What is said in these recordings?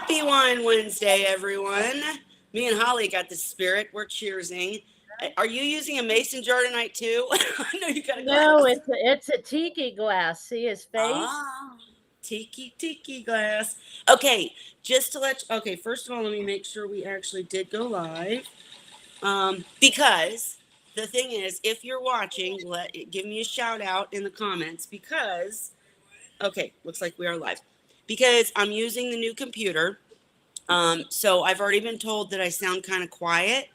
Happy Wine Wednesday, everyone. Me and Holly got the spirit. We're cheersing. Are you using a mason jar tonight too? I know you got a No, glass. it's a tiki glass. See his face? Ah, tiki glass. Okay, just to okay, first of all, let me make sure we actually did go live. Because the thing is, if you're watching, give me a shout out in the comments because, okay, looks like we are live. Because I'm using the new computer. So I've already been told that I sound kind of quiet.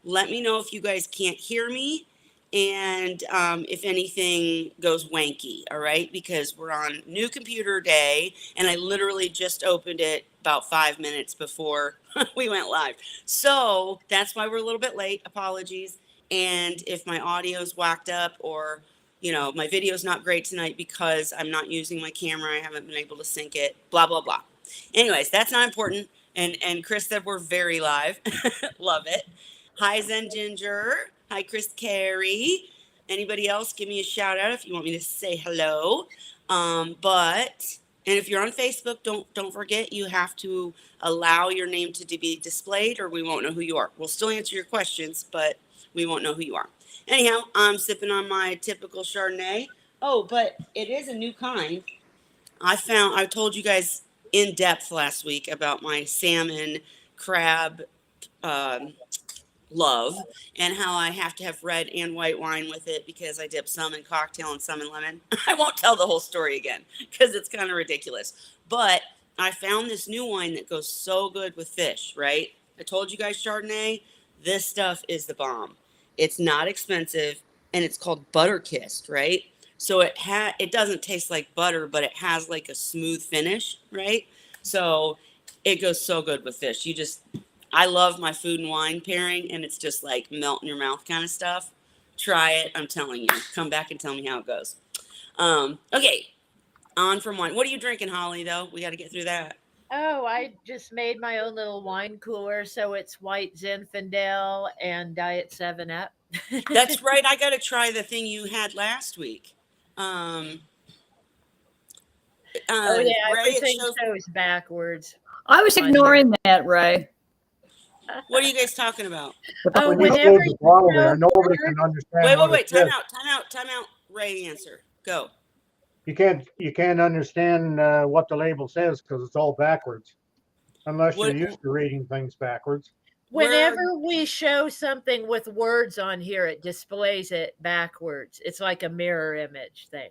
Let me know if you guys can't hear me and if anything goes wanky, all right? Because we're on new computer day and I literally just opened it about 5 minutes before we went live. So that's why we're a little bit late. Apologies. And if my audio's whacked up or my video's not great tonight because I'm not using my camera, I haven't been able to sync it, blah, blah, blah. Anyways, that's not important. And Chris said we're very live. Love it. Hi, Zen Ginger. Hi, Chris Carey. Anybody else, give me a shout out if you want me to say hello. And if you're on Facebook, don't forget you have to allow your name to be displayed, or we won't know who you are. We'll still answer your questions, but we won't know who you are. Anyhow, I'm sipping on my typical Chardonnay. Oh, but it is a new kind. I told you guys in depth last week about my salmon crab um, love and how I have to have red and white wine with it because I dip some in cocktail and some in lemon. I won't tell the whole story again because it's kind of ridiculous. But I found this new wine that goes so good with fish, right? I told you guys Chardonnay. This stuff is the bomb. It's not expensive and it's called Butter Kissed, right? So it doesn't taste like butter, but it has like a smooth finish, right? So it goes so good with fish. I love my food and wine pairing, and it's just like melt in your mouth kind of stuff. Try it. I'm telling you. Come back and tell me how it goes. Okay, on from wine. What are you drinking, Holly, though? We got to get through that. Oh, I just made my own little wine cooler, so it's white Zinfandel and Diet 7 Up. That's right. I got to try the thing you had last week. Um, Oh yeah, Ray, it everything shows. shows backwards I was on here. ignoring that, Ray. What are you guys talking about? Oh, When you whenever close the you bottle show there, nobody words, can understand what it Wait. says. Time out. Ray, answer. Go. You can't understand what the label says because it's all backwards, unless you're What? used to reading things backwards. Where whenever we show something with words on here, it displays it backwards. It's like a mirror image thing.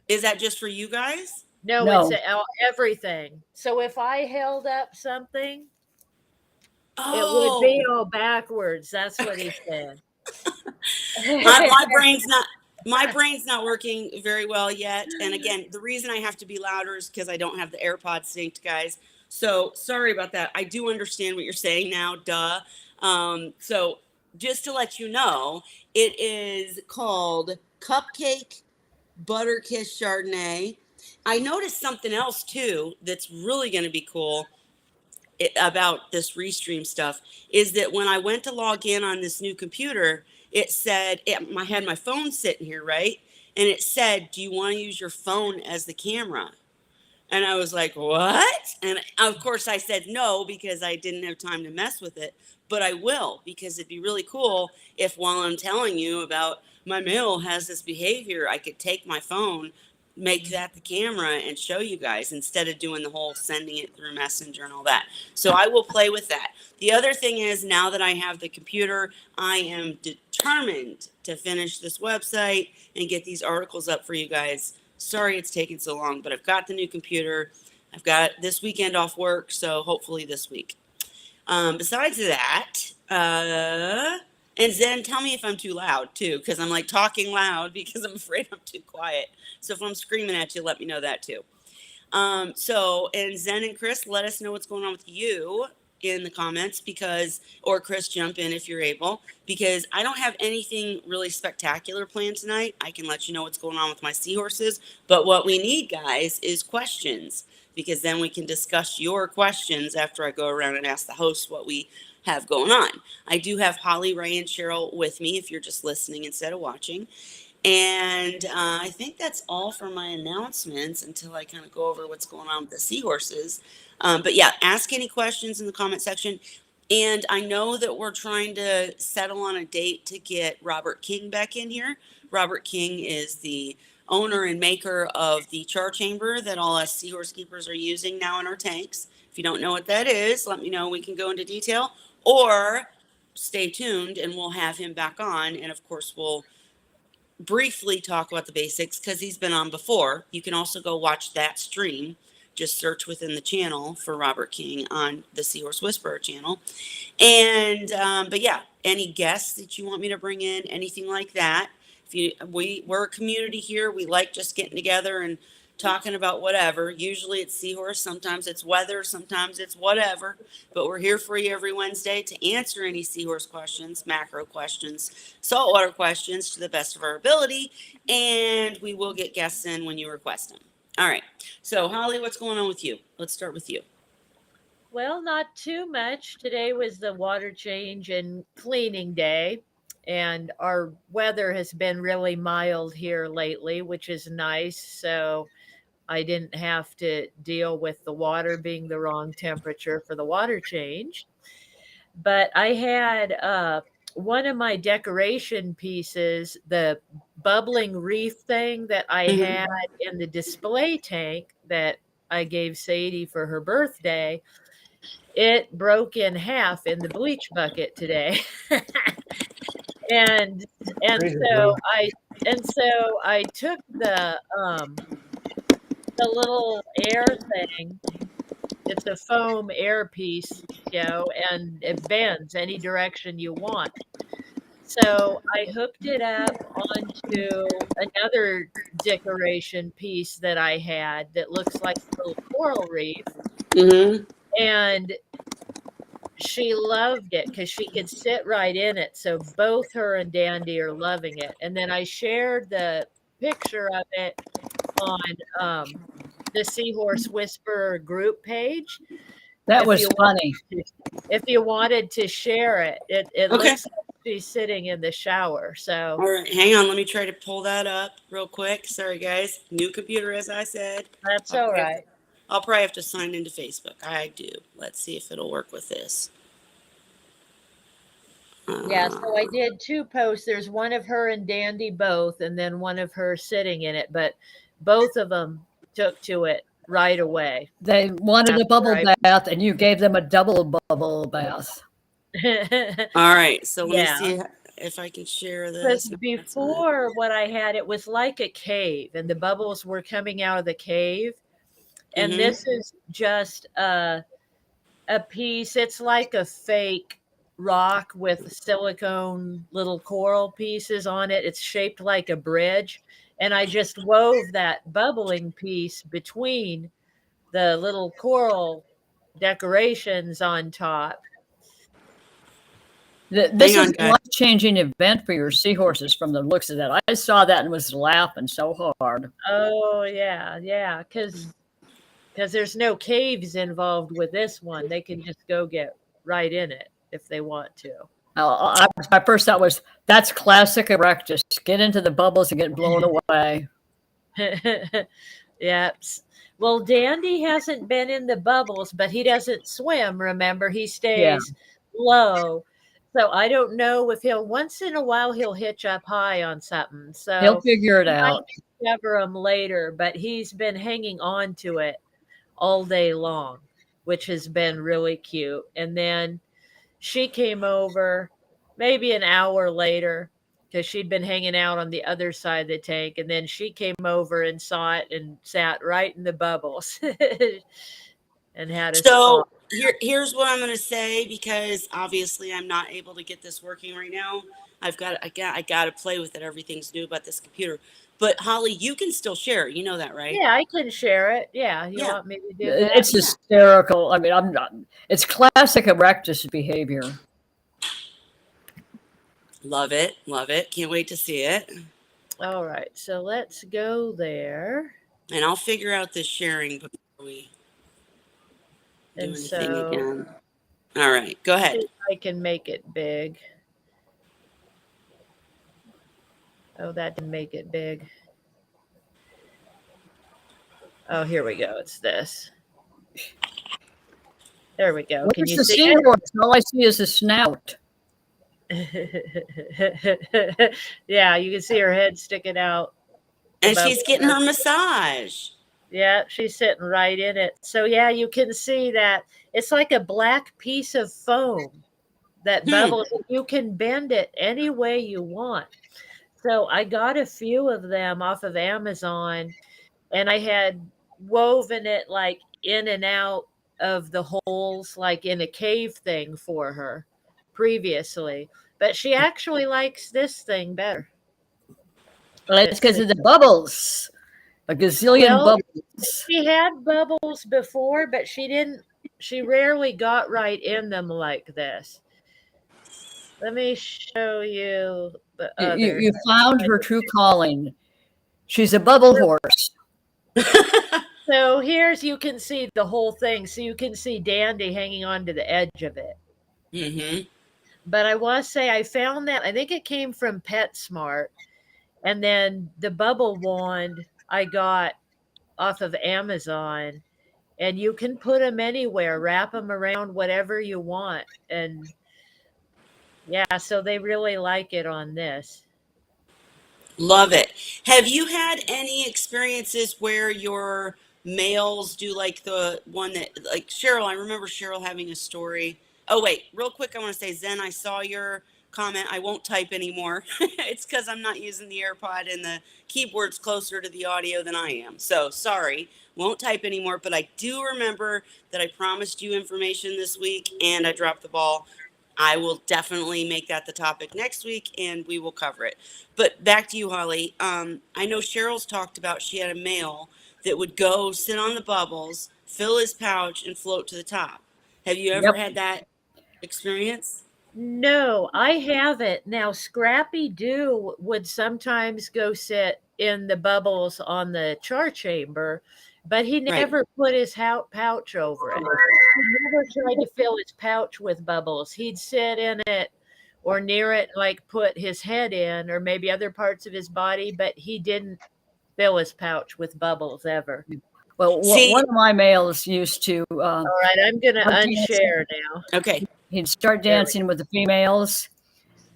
is that just for you guys? No, it's No. everything. So if I held up something, it would be Oh, all backwards. That's what he said. my brain's not working very well yet. And again, the reason I have to be louder is because I don't have the AirPods synced, guys. So sorry about that. I do understand what you're saying now. Duh. So just to let you know, it is called Cupcake Butter Kiss Chardonnay. I noticed something else too that's really going to be cool about this restream stuff is that when I went to log in on this new computer, it said I had my phone sitting here, right? And it said, "Do you want to use your phone as the camera?" And I was like, "What?" And of course I said no because I didn't have time to mess with it, but I will because it'd be really cool if while I'm telling you about my mail has this behavior, I could take my phone, make that the camera and show you guys instead of doing the whole sending it through Messenger and all that. So I will play with that. The other thing is now that I have the computer, I am determined to finish this website and get these articles up for you guys. Sorry it's taken so long, but I've got the new computer. I've got this weekend off work, so hopefully this week. Besides that, and Zen, tell me if I'm too loud too, because I'm like talking loud because I'm afraid I'm too quiet. So if I'm screaming at you, let me know that too. And Zen and Chris, let us know what's going on with you in the comments or Chris, jump in if you're able, because I don't have anything really spectacular planned tonight. I can let you know what's going on with my seahorses, but what we need, guys, is questions, because then we can discuss your questions after I go around and ask the host what we have going on. I do have Holly, Ray, and Cheryl with me if you're just listening instead of watching. And I think that's all for my announcements until I kind of go over what's going on with the seahorses. But yeah, ask any questions in the comment section. And I know that we're trying to settle on a date to get Robert King back in here. Robert King is the owner and maker of the char chamber that all us seahorse keepers are using now in our tanks. If you don't know what that is, let me know. We can go into detail, or stay tuned and we'll have him back on. And of course, we'll briefly talk about the basics because he's been on before. You can also go watch that stream. Just search within the channel for Robert King on the Seahorse Whisperer channel. And but yeah, any guests that you want me to bring in, anything like that. If you we're a community here, we like just getting together and talking about whatever. Usually it's seahorse, sometimes it's weather, sometimes it's whatever. But we're here for you every Wednesday to answer any seahorse questions, macro questions, saltwater questions to the best of our ability, and we will get guests in when you request them. All right. So Holly, what's going on with you? Let's start with you. Well, not too much. Today was the water change and cleaning day, and our weather has been really mild here lately, which is nice. So I didn't have to deal with the water being the wrong temperature for the water change. But I had one of my decoration pieces, the bubbling reef thing that I Mhm. had in the display tank that I gave Sadie for her birthday. It broke in half in the bleach bucket today. and and Crazy so blue. I and so I took the little air thing. It's a foam air piece, and it bends any direction you want. So I hooked it up onto another decoration piece that I had that looks like a little coral reef. Mhm. And she loved it because she could sit right in it. So both her and Dandy are loving it. And then I shared the picture of it on the Seahorse Whisperer group page. That If was you funny. if you wanted to share it, it Okay. looks like she's sitting in the shower. So All right, hang on. Let me try to pull that up real quick. Sorry, guys. New computer, as I said. that's I'll all probably have to, right. I'll probably have to sign into Facebook. I do. Let's see if it'll work with this. Yeah, so I Uh, did two posts. There's one of her and Dandy both, and then one of her sitting in it, but both of them took to it right away They wanted a after bubble I bath, and you gave them a double bubble bath. all right, so let me Yeah, see if I can share because this. No, that's not. before what I had, it was like a cave, and the bubbles were coming out of the cave. And Mm-hmm. this is just a piece. It's like a fake rock with silicone little coral pieces on it. It's shaped like a bridge. And I just wove that bubbling piece between the little coral decorations on top. This Hang is on, a guys. life-changing event for your seahorses from the looks of that. I saw that and was laughing so hard. Oh yeah, yeah, because there's no caves involved with this one. They can just go get right in it if they want to. My first thought was, that's classic erect. Just get into the bubbles and get blown away. Yeah. Well, Dandy hasn't been in the bubbles, but he doesn't swim. Remember, he Yeah, stays low. So I don't know if once in a while he'll hitch up high on something. he'll So figure it we might out. discover him later, but he's been hanging on to it all day long, which has been really cute. And then she came over maybe an hour later because she'd been hanging out on the other side of the tank. And then she came over and saw it and sat right in the bubbles and had a spot. So here's what I'm going to say because obviously I'm not able to get this working right now. I got to play with it. Everything's new about this computer. But Holly, you can still share it. You know that, right? Yeah, I can share it. Yeah, you Yeah. want me to do that? It's hysterical. I mean, I'm not. It's classic erectus behavior. Love it. Love it. Can't wait to see it. All right, so let's go there. And I'll figure out this sharing before we do And anything so again. All right. Go see ahead. if I can make it big. Oh, that didn't make it big. Oh, here we go. It's this. There we go. Can Where's you the see seahorse? All I see is a snout. it? Yeah, you can see her head sticking out And above. she's getting her massage. Yeah, she's sitting right in it. So yeah, you can see that it's like a black piece of foam that bubbles. You can bend it any way you want. So I got a few of them off of Amazon, and I had woven it like in and out of the holes, like in a cave thing for her previously. But she actually likes this thing better. Well, it's because of the bubbles. A gazillion Well, bubbles. she had bubbles before, but she rarely got right in them like this. Let me show you the other. You found her true calling. She's a bubble horse. So here's, you can see the whole thing. So you can see Dandy hanging on to the edge of it. Mm-hmm. But I want to say I found that, I think it came from PetSmart. And then the bubble wand I got off of Amazon. And you can put them anywhere, wrap them around whatever you want. And yeah, so they really like it on this. Love it. Have you had any experiences where your males do like the one that, like Cheryl? I remember Cheryl having a story. Oh, wait, real quick. I want to say, Zen, I saw your comment. I won't type anymore. It's because I'm not using the AirPod and the keyboard's closer to the audio than I am. So sorry, won't type anymore. But I do remember that I promised you information this week and I dropped the ball. I will definitely make that the topic next week and we will cover it. But back to you, Holly. I know Cheryl's talked about she had a male that would go sit on the bubbles, fill his pouch, and float to the top. Have you ever Yep. had that experience? No, I haven't. Now, Scrappy Doo would sometimes go sit in the bubbles on the char chamber, but he Right. never put his pouch over it. He never tried to fill his pouch with bubbles. He'd sit in it or near it, like put his head in, or maybe other parts of his body, but he didn't fill his pouch with bubbles ever. Well, See- one of my males used to. All right, I'm going to Okay. unshare now. Okay. He'd start dancing with the females,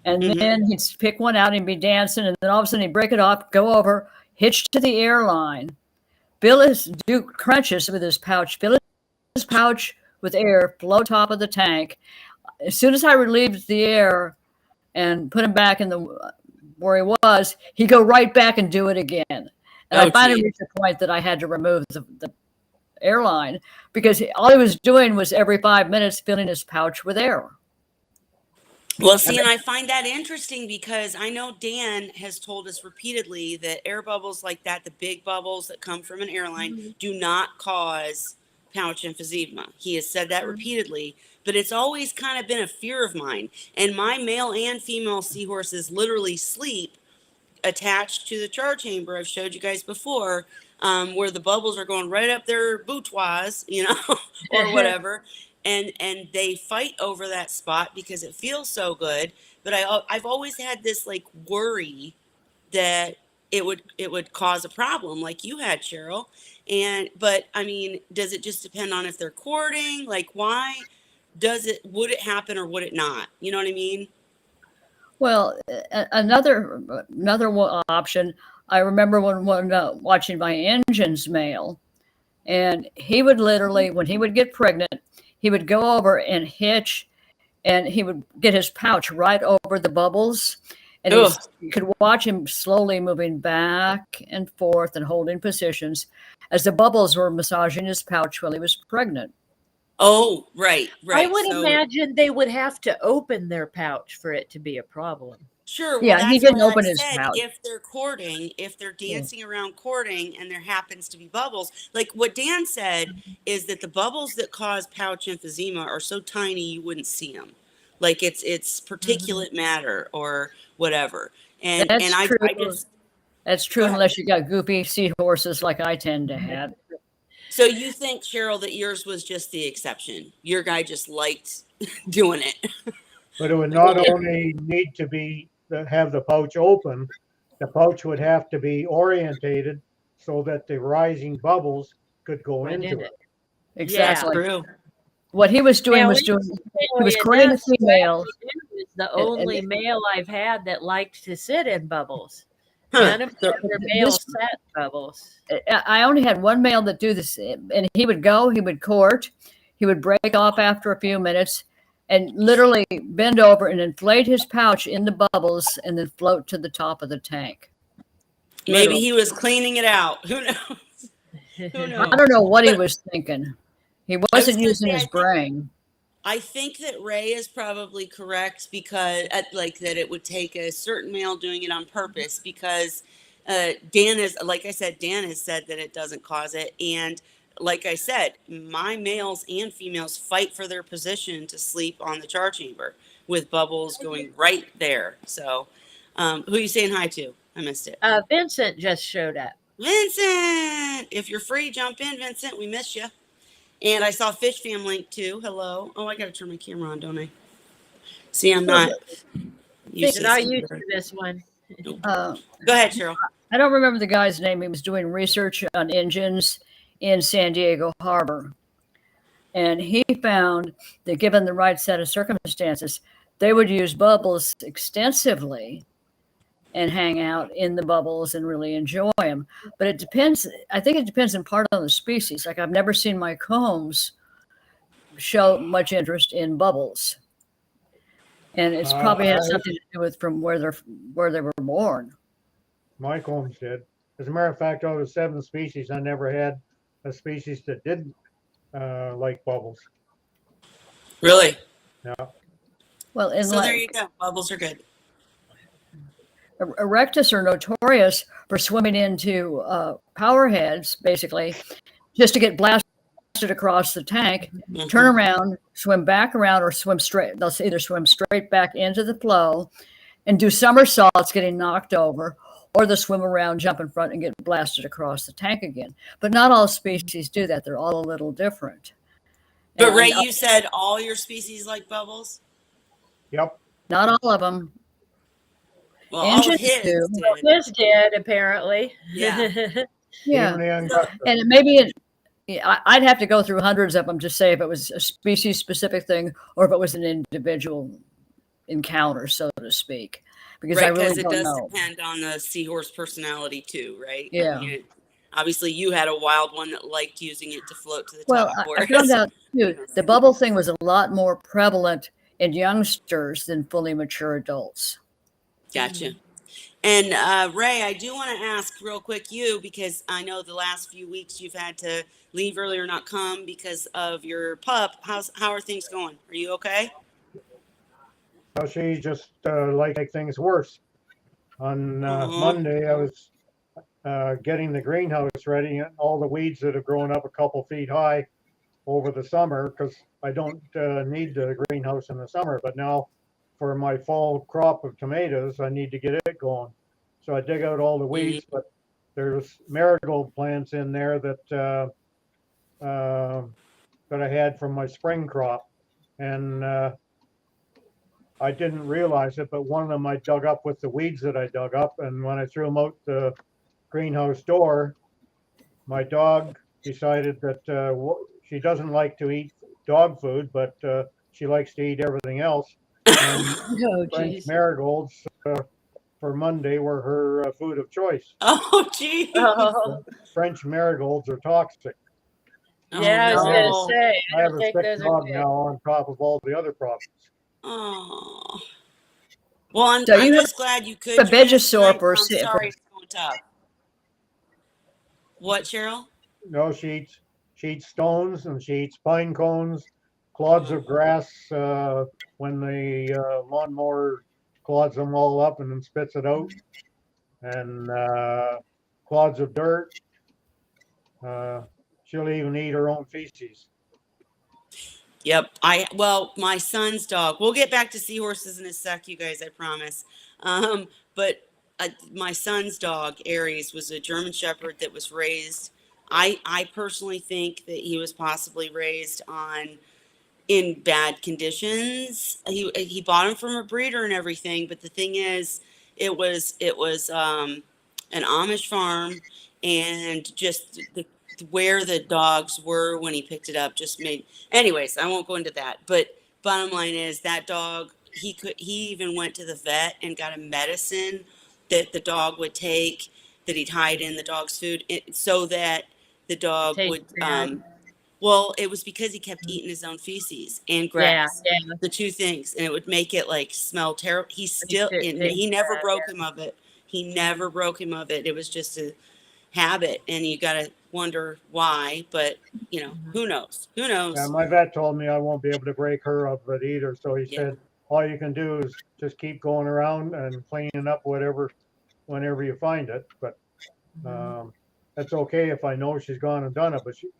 and Mhm. then he'd pick one out and be dancing, and then all of a sudden he'd break it off, go over, hitch to the airline, do crunches with his pouch, fill his pouch with air, blow top of the tank. As soon as I relieved the air and put him back in the where he was, he'd go right back and do it again. And Oh, I finally gee. reached a point that I had to remove the airline because all he was doing was every 5 minutes filling his pouch with air. Well, see, and I find that interesting because I know Dan has told us repeatedly that air bubbles like that, the big bubbles that come from an airline, do not cause pouch emphysema. He has said that repeatedly, but it's always kind of been a fear of mine. And my male and female seahorses literally sleep attached to the char chamber. I've showed you guys before, where the bubbles are going right up their boutoirs, or whatever. And they fight over that spot because it feels so good. But I've always had this like worry that it would cause a problem like you had, Cheryl. But I mean, does it just depend on if they're courting? Like, why would it happen or would it not? You know what I mean? Well, another option. I remember when watching my engine's male, and he would literally, when he would get pregnant, he would go over and hitch, and he would get his pouch right over the bubbles, and you could watch him slowly moving back and forth and holding positions as the bubbles were massaging his pouch while he was pregnant. Oh, right. I would imagine they would have to open their pouch for it to be a problem. Sure. Well, Yeah, that's he didn't why open I his said pouch. if they're courting, if they're dancing around courting and there happens to be bubbles, like what Dan said is that the bubbles that cause pouch emphysema are so tiny you wouldn't see them. Like it's particulate matter or whatever. And That's I true. just That's true Go ahead. unless you got goofy seahorses like I tend to have. So you think, Cheryl, that yours was just the exception? Your guy just liked doing it. But it would not only need to have the pouch open, the pouch would have to be orientated so that the rising bubbles could go Went into in it. That's Exactly. true. What he was doing Now, was he was interestingly courting a enough, female. Scrappy Doo is the and only male I've had that liked to sit in bubbles. Huh. None of the So- other males sat in bubbles. I only had one male that do this, and he would go, he would court, he would break off after a few minutes, and literally bend over and inflate his pouch in the bubbles, and then float to the top of the tank. Maybe Literally. he was cleaning it out. Who knows? Who knows? I don't know what he But was thinking. He was wasn't gonna using say, his brain. I think that Ray is probably correct because, like, that it would take a certain male doing it on purpose because Dan is, like I said, Dan has said that it doesn't cause it. And like I said, my males and females fight for their position to sleep on the char chamber with bubbles going right there. So, who are you saying hi to? I missed it. Vincent just showed up. Vincent, if you're free, jump in, Vincent. We miss you. And I saw Fish Fam link too. Hello. Oh, I got to turn my camera on, don't I? See, I'm not used to Did I this. use this one? Uh, Go ahead, Cheryl. I don't remember the guy's name. He was doing research on engines in San Diego Harbor. And he found that given the right set of circumstances, they would use bubbles extensively and hang out in the bubbles and really enjoy them. But it depends. I think it depends in part on the species. Like I've never seen my combs show much interest in bubbles. And it's probably has something to do with from where they were born. My combs did. As a matter of fact, out of 7 species, I never had a species that didn't like bubbles. Really? Yeah. Well, in So there you go. Bubbles are good. Erectus are notorious for swimming into power heads, basically, just to get blasted across the tank, Mhm. turn around, swim back around, or swim straight. They'll either swim straight back into the flow and do somersaults, getting knocked over, or they'll swim around, jump in front, and get blasted across the tank again. But not all species do that. They're all a little different. But And Ray, you said all your species like bubbles? Yep. not all of them. Well, all of Engines his do. did. His did, apparently. Yeah. Yeah, Even the Angusta. and I'd have to go through hundreds of them to say if it was a species specific thing or if it was an individual encounter, so to speak, because I Right, really because it don't does know. depend on the seahorse personality too, right? Yeah. Obviously, you had a wild one that liked using it to float to the Well, top. I found out too, the bubble thing was a lot more prevalent in youngsters than fully mature adults. Gotcha. And Ray, I do want to ask real quick you, because I know the last few weeks you've had to leave early or not come because of your pup. How are things going? Are you okay? So she just like things worse. On Monday, I was getting the greenhouse ready, and all the weeds that have grown up a couple feet high over the summer, because I don't need the greenhouse in the summer, but now for my fall crop of tomatoes, I need to get it going. So I dig out all the weeds, but there's marigold plants in there that I had from my spring crop, and I didn't realize it, but one of them I dug up with the weeds that I dug up, and when I threw them out the greenhouse door, my dog decided that she doesn't like to eat dog food, but she likes to eat everything else. And Oh, French geez. marigolds for Monday were her food of choice. Oh, geez. Oh, French marigolds are toxic. yeah, I was no. going to say, I I have don't a think sick those are dog good. now on top of all the other problems. Oh. Well, I'm So you just glad you could a join us Vegasaur tonight. for I'm sorry it's going tough. What, Cheryl? No, she eats stones and she eats pine cones, clods of grass when the lawnmower clods them all up and then spits it out, and clods of dirt. She'll even eat her own feces. Yep. Well, my son's dog. We'll get back to seahorses in a sec, you guys. I promise. But my son's dog, Aries, was a German Shepherd that was raised. I personally think that he was possibly raised in bad conditions. He bought him from a breeder and everything. But the thing is, It was an Amish farm, and just where the dogs were when he picked it up just made. Anyways, I won't go into that. But bottom line is that dog. He even went to the vet and got a medicine that the dog would take, that he'd hide in the dog's food, so that the dog Tastes would bad. well, it was because he kept eating his own feces and Yeah, grass, yeah. the two things, and it would make it like smell terrible. He Makes still, it and taste he never bad. broke him of it. He never broke him of it. It was just a habit, and you got to wonder why. But Mhm. who knows? Who Yeah, knows? my vet told me I won't be able to break her of it either. So he Yeah. said, all you can do is just keep going around and cleaning up whenever you find it. But Mhm. that's okay if I know she's gone and done it. But she's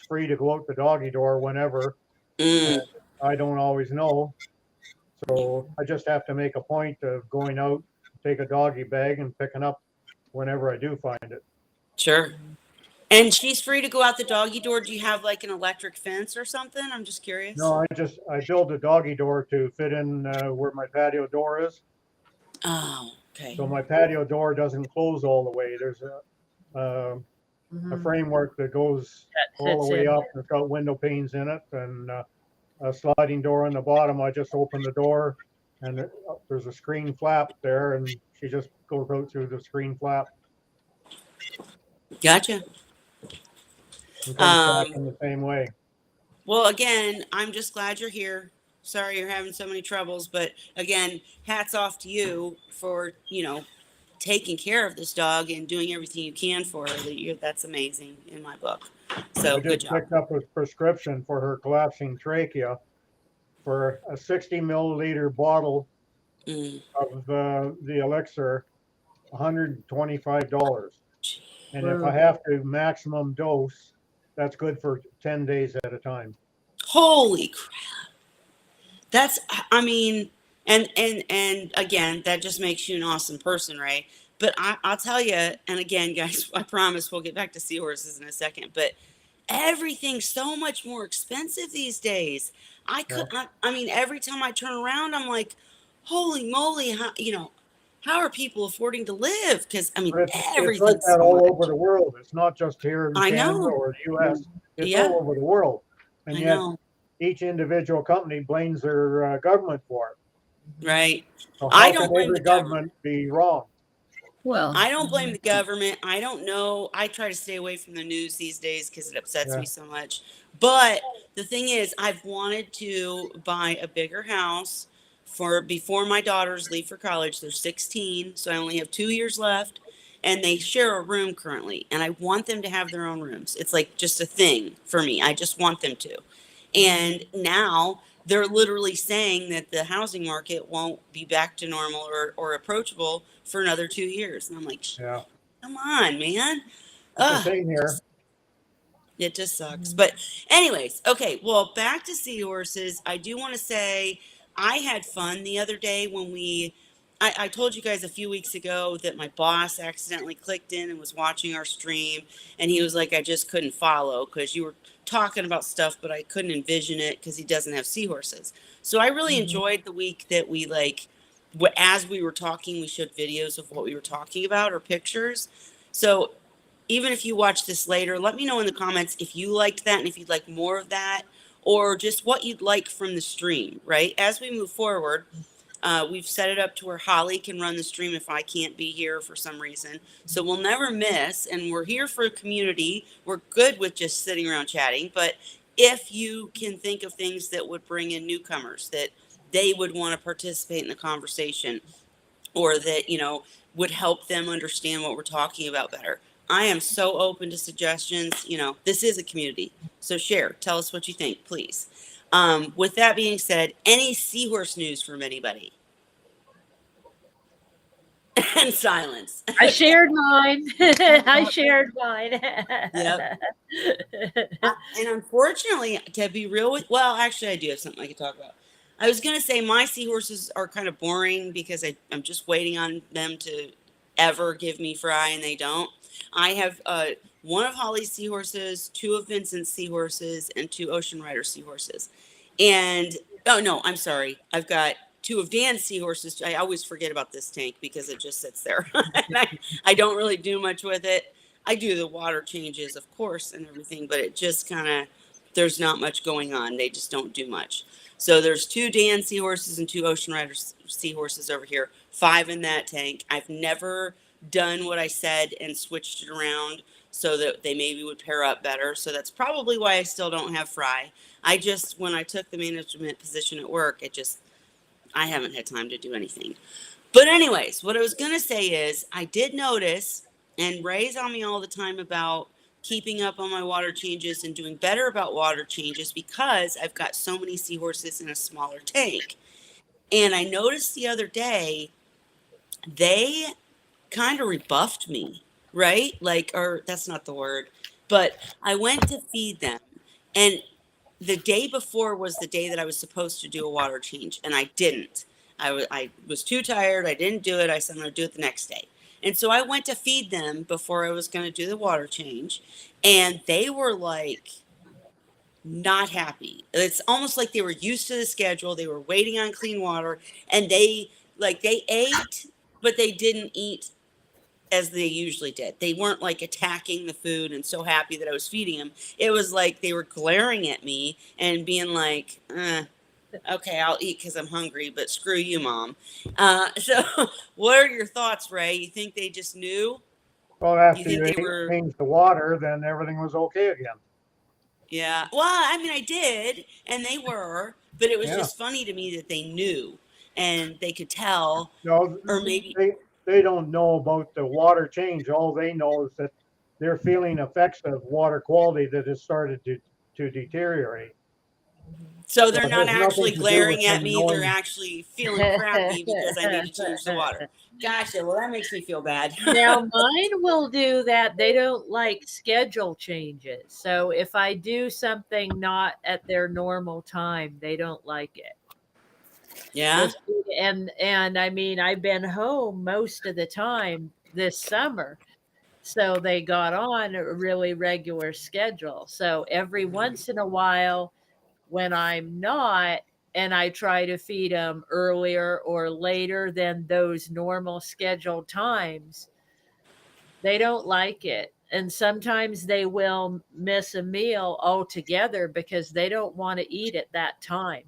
free to go out the doggy door whenever. And Mm, I don't always know. So I just have to make a point of going out, take a doggy bag and picking up whenever I do find it. sure. And she's free to go out the doggy door. Do you have like an electric fence or something? I'm just curious. No, I built a doggy door to fit in where my patio door is. Oh, okay. So my patio door doesn't close all the way. There's a Mhm. framework that goes That all the fits way in up. there. It's got window panes in it and a sliding door on the bottom. I just open the door and there's a screen flap there, and she just goes out through the screen flap Gotcha. and comes back Um, in the same way. Well, again, I'm just glad you're here. Sorry you're having so many troubles, but again, hats off to you for, taking care of this dog and doing everything you can for her. That's amazing in my book. I So good just job. picked up a prescription for her collapsing trachea for a 60 milliliter bottle Mm. of the elixir, $125. And if I Whoa. have to maximum dose, that's good for 10 days at a time. Holy crap. That's, I mean, and again, that just makes you an awesome person, right? But I'll tell you, and again, guys, I promise we'll get back to seahorses in a second, but everything's so much more expensive these days. Yeah. I mean, every time I turn around, I'm like, holy moly, how are people affording to live? Because, I mean, But it's like everything's that so all over much. the world. It's not just here in I Canada know. or the US, it's Yeah, all over the world. And I yet know. each individual company blames their government for it. Right. So I how can don't blame the every government. government be wrong? Well, I don't blame the government. I don't know. I try to stay away from the news these days because it upsets Yeah. me so much. But the thing is, I've wanted to buy a bigger house for before my daughters leave for college. They're 16, so I only have 2 years left, and they share a room currently. And I want them to have their own rooms. It's like just a thing for me. I just want them to. And now they're literally saying that the housing market won't be back to normal or approachable for another 2 years. And I'm like, Yeah. come on, man. It's the Ugh, same here. it just sucks. Mhm. But, anyways, okay. Well, back to seahorses. I do want to say I had fun the other day when I told you guys a few weeks ago that my boss accidentally clicked in and was watching our stream. And he was like, I just couldn't follow because you were talking about stuff, but I couldn't envision it because he doesn't have seahorses. So I really Mhm. enjoyed the week that we as we were talking, we showed videos of what we were talking about or pictures. So even if you watch this later, let me know in the comments if you liked that and if you'd like more of that, or just what you'd like from the stream, right? As we move forward, we've set it up to where Holly can run the stream if I can't be here for some reason. So we'll never miss, and we're here for a community. We're good with just sitting around chatting, but if you can think of things that would bring in newcomers, that they would want to participate in the conversation, or that would help them understand what we're talking about better, I am so open to suggestions. This is a community, so share, tell us what you think, please. With that being said, any seahorse news from anybody? And silence. I shared mine. I shared mine. Yep. And unfortunately, to be real with, well, actually, I do have something I could talk about. I was going to say my seahorses are kind of boring because I'm just waiting on them to ever give me fry, and they don't. I have one of Holly's seahorses, two of Vincent's seahorses, and two Ocean Rider seahorses. And, oh no, I'm sorry. I've got two of Dan's seahorses. I always forget about this tank because it just sits there. And I don't really do much with it. I do the water changes, of course, and everything, but it just kind of, there's not much going on. They just don't do much. So there's two Dan seahorses and two Ocean Rider seahorses over here, 5 in that tank. I've never done what I said and switched it around so that they maybe would pair up better. So that's probably why I still don't have Fry. I just, when I took the management position at work, I haven't had time to do anything. But anyways, what I was going to say is I did notice, and Ray's on me all the time about keeping up on my water changes and doing better about water changes because I've got so many seahorses in a smaller tank. And I noticed the other day, they kind of rebuffed me, right? Like, or that's not the word, but I went to feed them. And the day before was the day that I was supposed to do a water change, and I didn't. I was too tired. I didn't do it. I said I'm going to do it the next day. And so I went to feed them before I was going to do the water change, and they were like not happy. It's almost like they were used to the schedule. They were waiting on clean water, and they ate, but they didn't eat as they usually did. They weren't like attacking the food and so happy that I was feeding them. It was like they were glaring at me and being like, okay, I'll eat because I'm hungry, but screw you, Mom. So what are your thoughts, Ray? You think they just knew? Well, You after think you they were... changed the water, then everything was okay again. Yeah. Well, I mean, I did, and they were, but it was Yeah. just funny to me that they knew and they could tell, No, or maybe... they don't know about the water change. All they know is that they're feeling effects of water quality that has started to deteriorate. So So they're it not has nothing actually to do with glaring at them me. They're knowing. actually feeling crappy because I need to change the water. Gotcha. Well, that makes me feel bad. Now, mine will do that. They don't like schedule changes. So if I do something not at their normal time, they don't like it. Yeah. And I mean, I've been home most of the time this summer. So they got on a really regular schedule. So every once in a while, when I'm not, and I try to feed them earlier or later than those normal scheduled times, they don't like it. And sometimes they will miss a meal altogether because they don't want to eat at that time.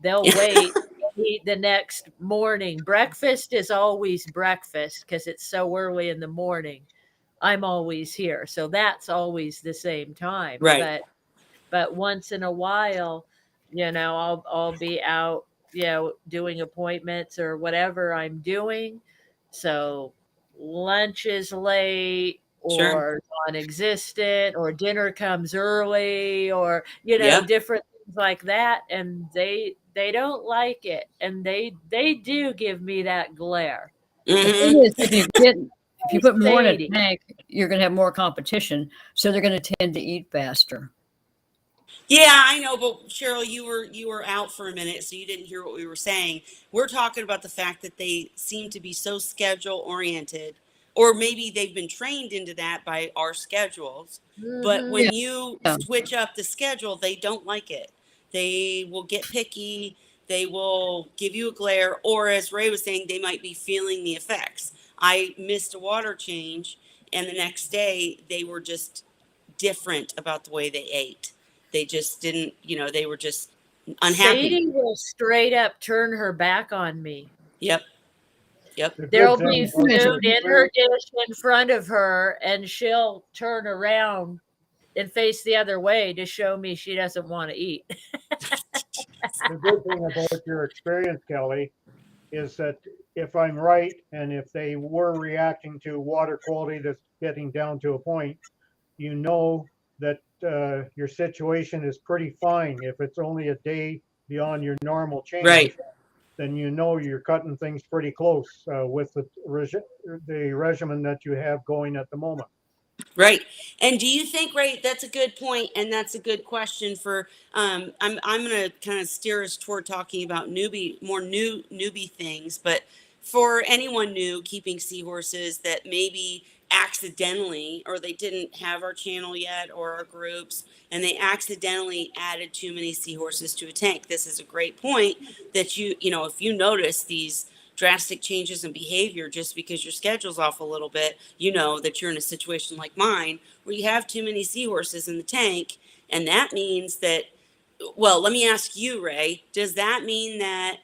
They'll wait, eat the next morning. Breakfast is always breakfast because it's so early in the morning. I'm always here. So that's always the same time. Right. But once in a while, I'll be out, doing appointments or whatever I'm doing. So lunch is late Sure. or non-existent or dinner comes early or Yeah. different things like that, and they don't like it, and they do give me that glare. The Hmm. thing is, if you put more in a Sadie. tank, you're going to have more competition, so they're going to tend to eat faster. Yeah, I know, but Cheryl, you were out for a minute, so you didn't hear what we were saying. We're talking about the fact that they seem to be so schedule oriented, or maybe they've been trained into that by our schedules. But Hmm. Yeah, when you yeah. switch up the schedule, they don't like it. They will get picky. They will give you a glare, or as Ray was saying, they might be feeling the effects. I missed a water change, and the next day they were just different about the way they ate. They just didn't, they were just unhappy. Sadie will straight up turn her back on me. Yep. Yep. The There'll good be thing about food your in her experience, dish in front of her, and she'll turn around and face the other way to show me she doesn't want to eat. the good thing about your experience, Kelly, is that if I'm right, and if they were reacting to water quality that's getting down to a point, you know that your situation is pretty fine. If it's only a day beyond your normal change, Right. then you know you're cutting things pretty close with the regimen that you have going at the moment. Right. And do you think, right, that's a good point, and that's a good question for I'm gonna kind of steer us toward talking about more newbie things, but for anyone new keeping seahorses that maybe accidentally, or they didn't have our channel yet or our groups, and they accidentally added too many seahorses to a tank. This is a great point that you know, if you notice these drastic changes in behavior just because your schedule's off a little bit, you know that you're in a situation like mine where you have too many seahorses in the tank. And that means that, well, let me ask you, Ray, does that mean that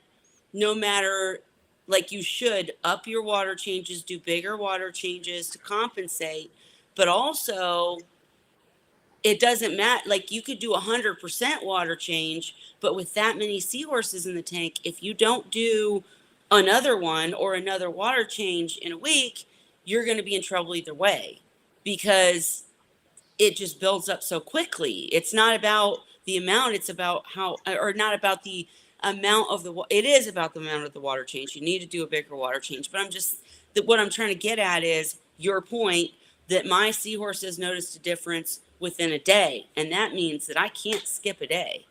no matter, like, you should up your water changes, do bigger water changes to compensate, but also it doesn't matter, like you could do 100% water change, but with that many seahorses in the tank, if you don't do another one or another water change in a week, you're going to be in trouble either way, because it just builds up so quickly. It's not about the amount, it's about how, or not about the amount of it is about the amount of the water change. You need to do a bigger water change. But I'm just, that what I'm trying to get at is your point that my seahorses noticed a difference within a day. And that means that I can't skip a day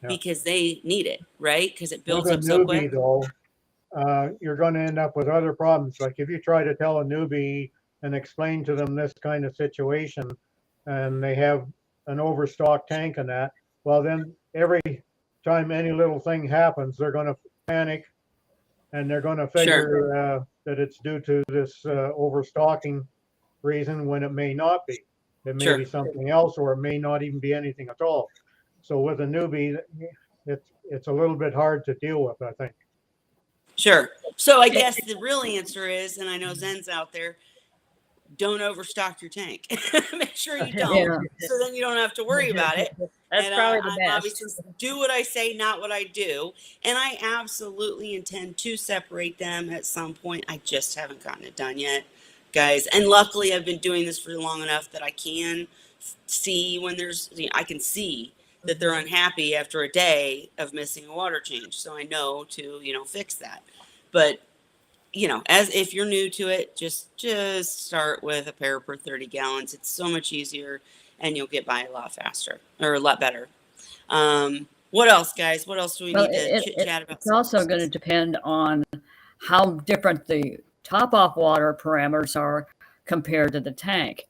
Yeah. because they need it, right? Because it With builds a up so newbie, quick. though, you're going to end up with other problems. Like if you try to tell a newbie and explain to them this kind of situation, and they have an overstocked tank and that, well, then every time any little thing happens, they're going to panic, and they're going to figure that it's due to this overstocking reason when it may not be. It may be something else, or it may not even be anything at all. So with a newbie, it's a little bit hard to deal with, I think. Sure. So I guess the real answer is, and I know Zen's out there, don't overstock your tank. Make sure you don't. Yeah. So then you don't have to worry about it. That's And probably the I'm best. obviously do what I say, not what I do. And I absolutely intend to separate them at some point. I just haven't gotten it done yet, guys. And luckily I've been doing this for long enough that I can see when there's, I can see that they're unhappy after a day of missing a water change. So I know to, fix that. But as if you're new to it, just start with a pair per 30 gallons. It's so much easier and you'll get by a lot faster or a lot better. What else, guys? What else do we need to chit chat about? It's also going to depend on how different the top off water parameters are compared to the tank.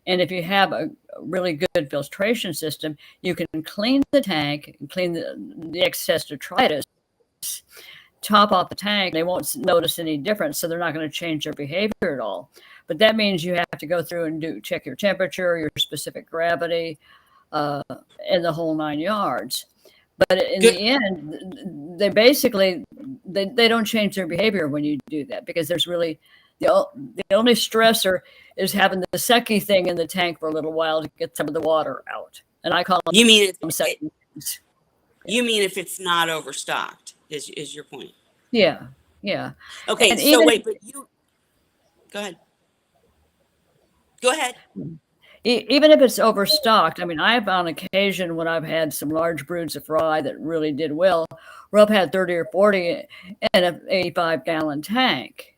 And if you have a really good filtration system, you can clean the tank and clean the excess detritus, top off the tank. They won't notice any difference, so they're not going to change their behavior at all. But that means you have to go through and check your temperature, your specific gravity, and the whole 9 yards. But in the end, they basically they don't change their behavior when you do that, because there's really the only stressor is having the sucky thing in the tank for a little while to get some of the water out. And I call them You mean sucky. You mean if it's not overstocked is your point? Yeah, yeah. Okay, And so wait, but you go ahead. Go ahead. Even if it's overstocked, I mean, I've on occasion when I've had some large broods of fry that really did well, where I've had 30 or 40 in an 85-gallon tank,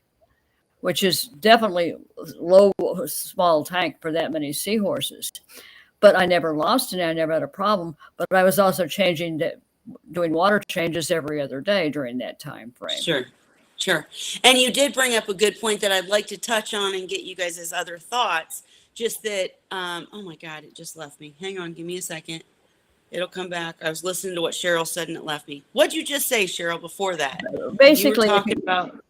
which is definitely small tank for that many seahorses. But I never lost any. I never had a problem. But I was also doing water changes every other day during that time frame. Sure. And you did bring up a good point that I'd like to touch on and get you guys' other thoughts. Just that, oh my God, it just left me. Hang on, give me a second. It'll come back. I was listening to what Cheryl said and it left me. What'd you just say, Cheryl, before that? Basically, you were talking about.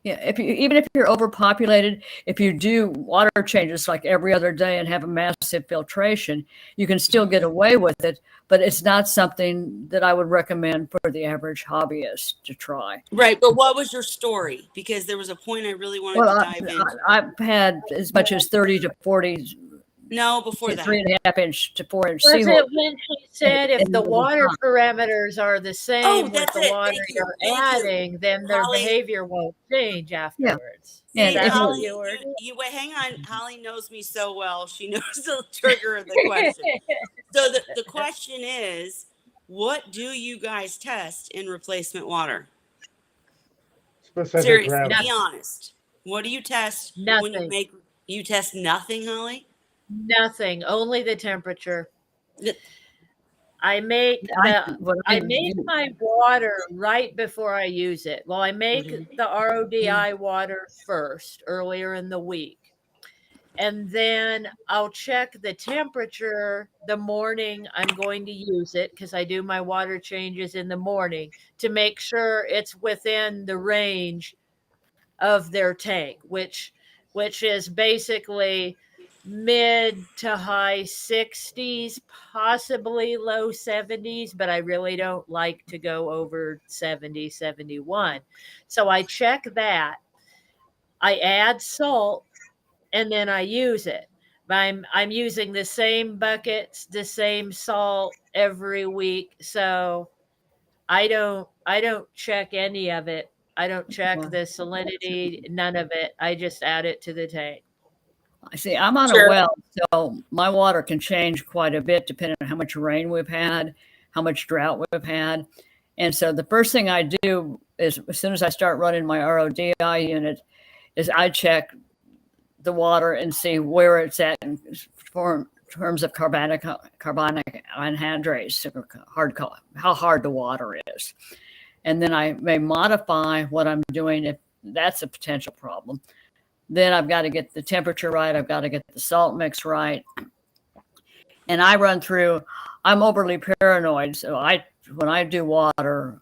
Yeah, even if you're overpopulated, if you do water changes like every other day and have a massive filtration, you can still get away with it, but it's not something that I would recommend for the average hobbyist to try. Right, but what was your story? Because there was a point I really wanted to dive into. I've had as much as 30 to 40. No, before that. 3.5 inch to 4 inch. Was it when she said if the water parameters are the same with the water you're adding, then their behavior won't change afterwards? Yeah. And Holly, you wait, hang on. Holly knows me so well. She knows the trigger of the question. So the question is, what do you guys test in replacement water? Specific Seriously, gravity. be honest. What do you test Nothing. when you test nothing, Holly? Nothing, only the temperature. I make my water right before I use it. Well, I make the RODI water first, earlier in the week. and then I'll check the temperature the morning I'm going to use it, because I do my water changes in the morning, to make sure it's within the range of their tank, which is basically mid to high 60s, possibly low 70s, but I really don't like to go over 70, 71. So I check that. I add salt, and then I use it. I'm using the same buckets, the same salt every week. So I don't check any of it. I don't check Well, the salinity, none of it. I just add it to the tank. I see. I'm on a Sure. well, so my water can change quite a bit depending on how much rain we've had, how much drought we've had. And so the first thing I do is, as soon as I start running my RODI unit, is I check the water and see where it's at in terms of carbonic anhydrase, how hard the water is. And then I may modify what I'm doing if that's a potential problem. Then I've got to get the temperature right. I've got to get the salt mix right. And I run through, I'm overly paranoid. So when I do water,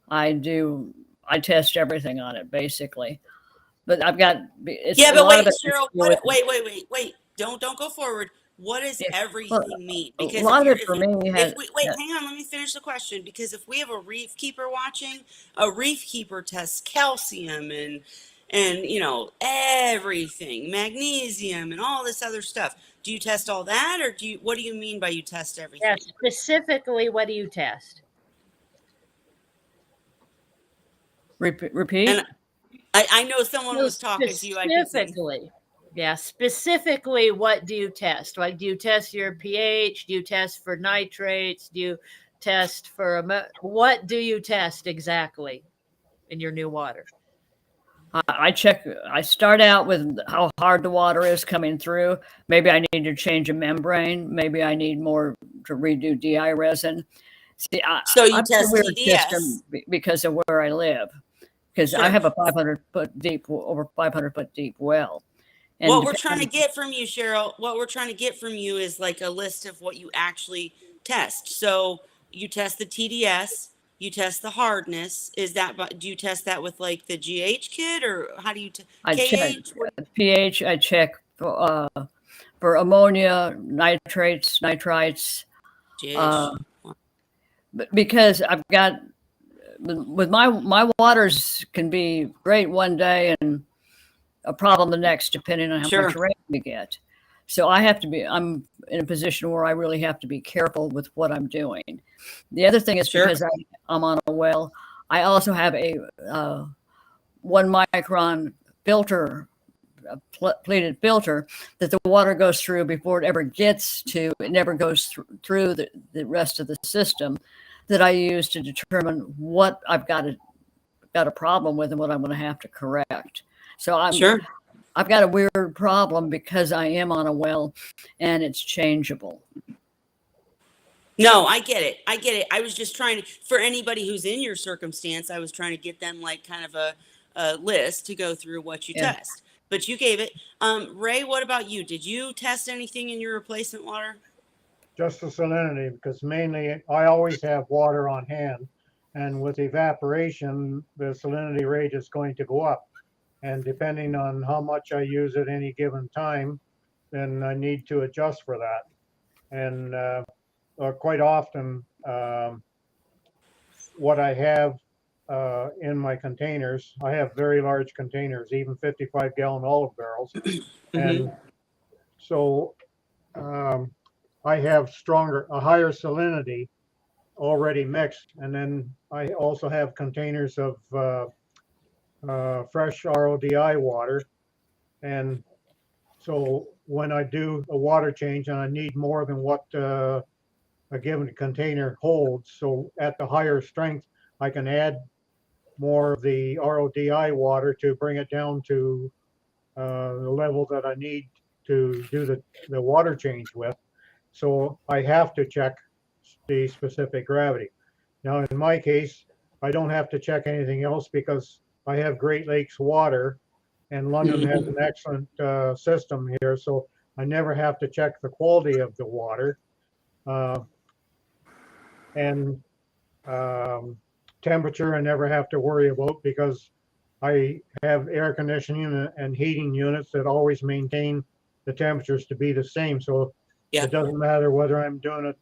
I test everything on it basically. But I've got, it's Yeah, a but lot wait, of it. Cheryl, wait. Don't go forward. What does Well, everything mean? a Because lot of it for me if has, we wait, hang on, let me finish the question. Because if we have a reef keeper watching, a reef keeper tests calcium and everything, magnesium and all this other stuff. Do you test all that, or what do you mean by you test Yeah, everything? specifically, what do you test? repeat. And I know someone So was talking to you. I could see. specifically, what do you test? Like, do you test your pH? Do you test for nitrates? Do you test for what do you test exactly in your new water? I check, I start out with how hard the water is coming through. Maybe I need to change a membrane. Maybe I need more to redo DI resin. See, So you I'm in a test weird TDS. system because of where I live. Because I Sure. have a 500-foot deep, over 500-foot deep well. And What we're trying to depending, get from you, Cheryl, what we're trying to get from you is like a list of what you actually test. So you test the TDS, you test the hardness. Do you test that with like the GH kit, or how do you, I check KH? What, pH, I check for ammonia, nitrates, nitrites, GH. uh, because I've got, with my waters can be great one day and a problem the next, depending on how much Sure. rain we get. So I'm in a position where I really have to be careful with what I'm doing. The other thing is, Sure. because I'm on a well, I also have a 1 micron filter, pleated filter, that the water goes through before it ever gets to, it never goes through the rest of the system, that I use to determine what I've got a problem with and what I'm going to have to correct. So Sure. I've got a weird problem because I am on a well and it's changeable. No, I get it. I get it. I was just trying to, for anybody who's in your circumstance, I was trying to get them like kind of a list to go through what you Yeah. test. But you gave it. Ray, what about you? Did you test anything in your replacement water? Just the salinity, because mainly I always have water on hand. And with evaporation, the salinity rate is going to go up. And depending on how much I use at any given time, then I need to adjust for that. And quite often, what I have in my containers, I have very large containers, even 55-gallon olive barrels. Mm-hmm. And so I have a higher salinity already mixed. And then I also have containers of fresh RODI water. And so when I do a water change and I need more than what a given container holds, so at the higher strength, I can add more of the RODI water to bring it down to the level that I need to do the water change with. So I have to check the specific gravity. Now, in my case, I don't have to check anything else because I have Great Lakes water and London has an excellent system here, so I never have to check the quality of the water. And temperature I never have to worry about because I have air conditioning and heating units that always maintain the temperatures to be the same. So Yeah. it doesn't matter whether I'm doing it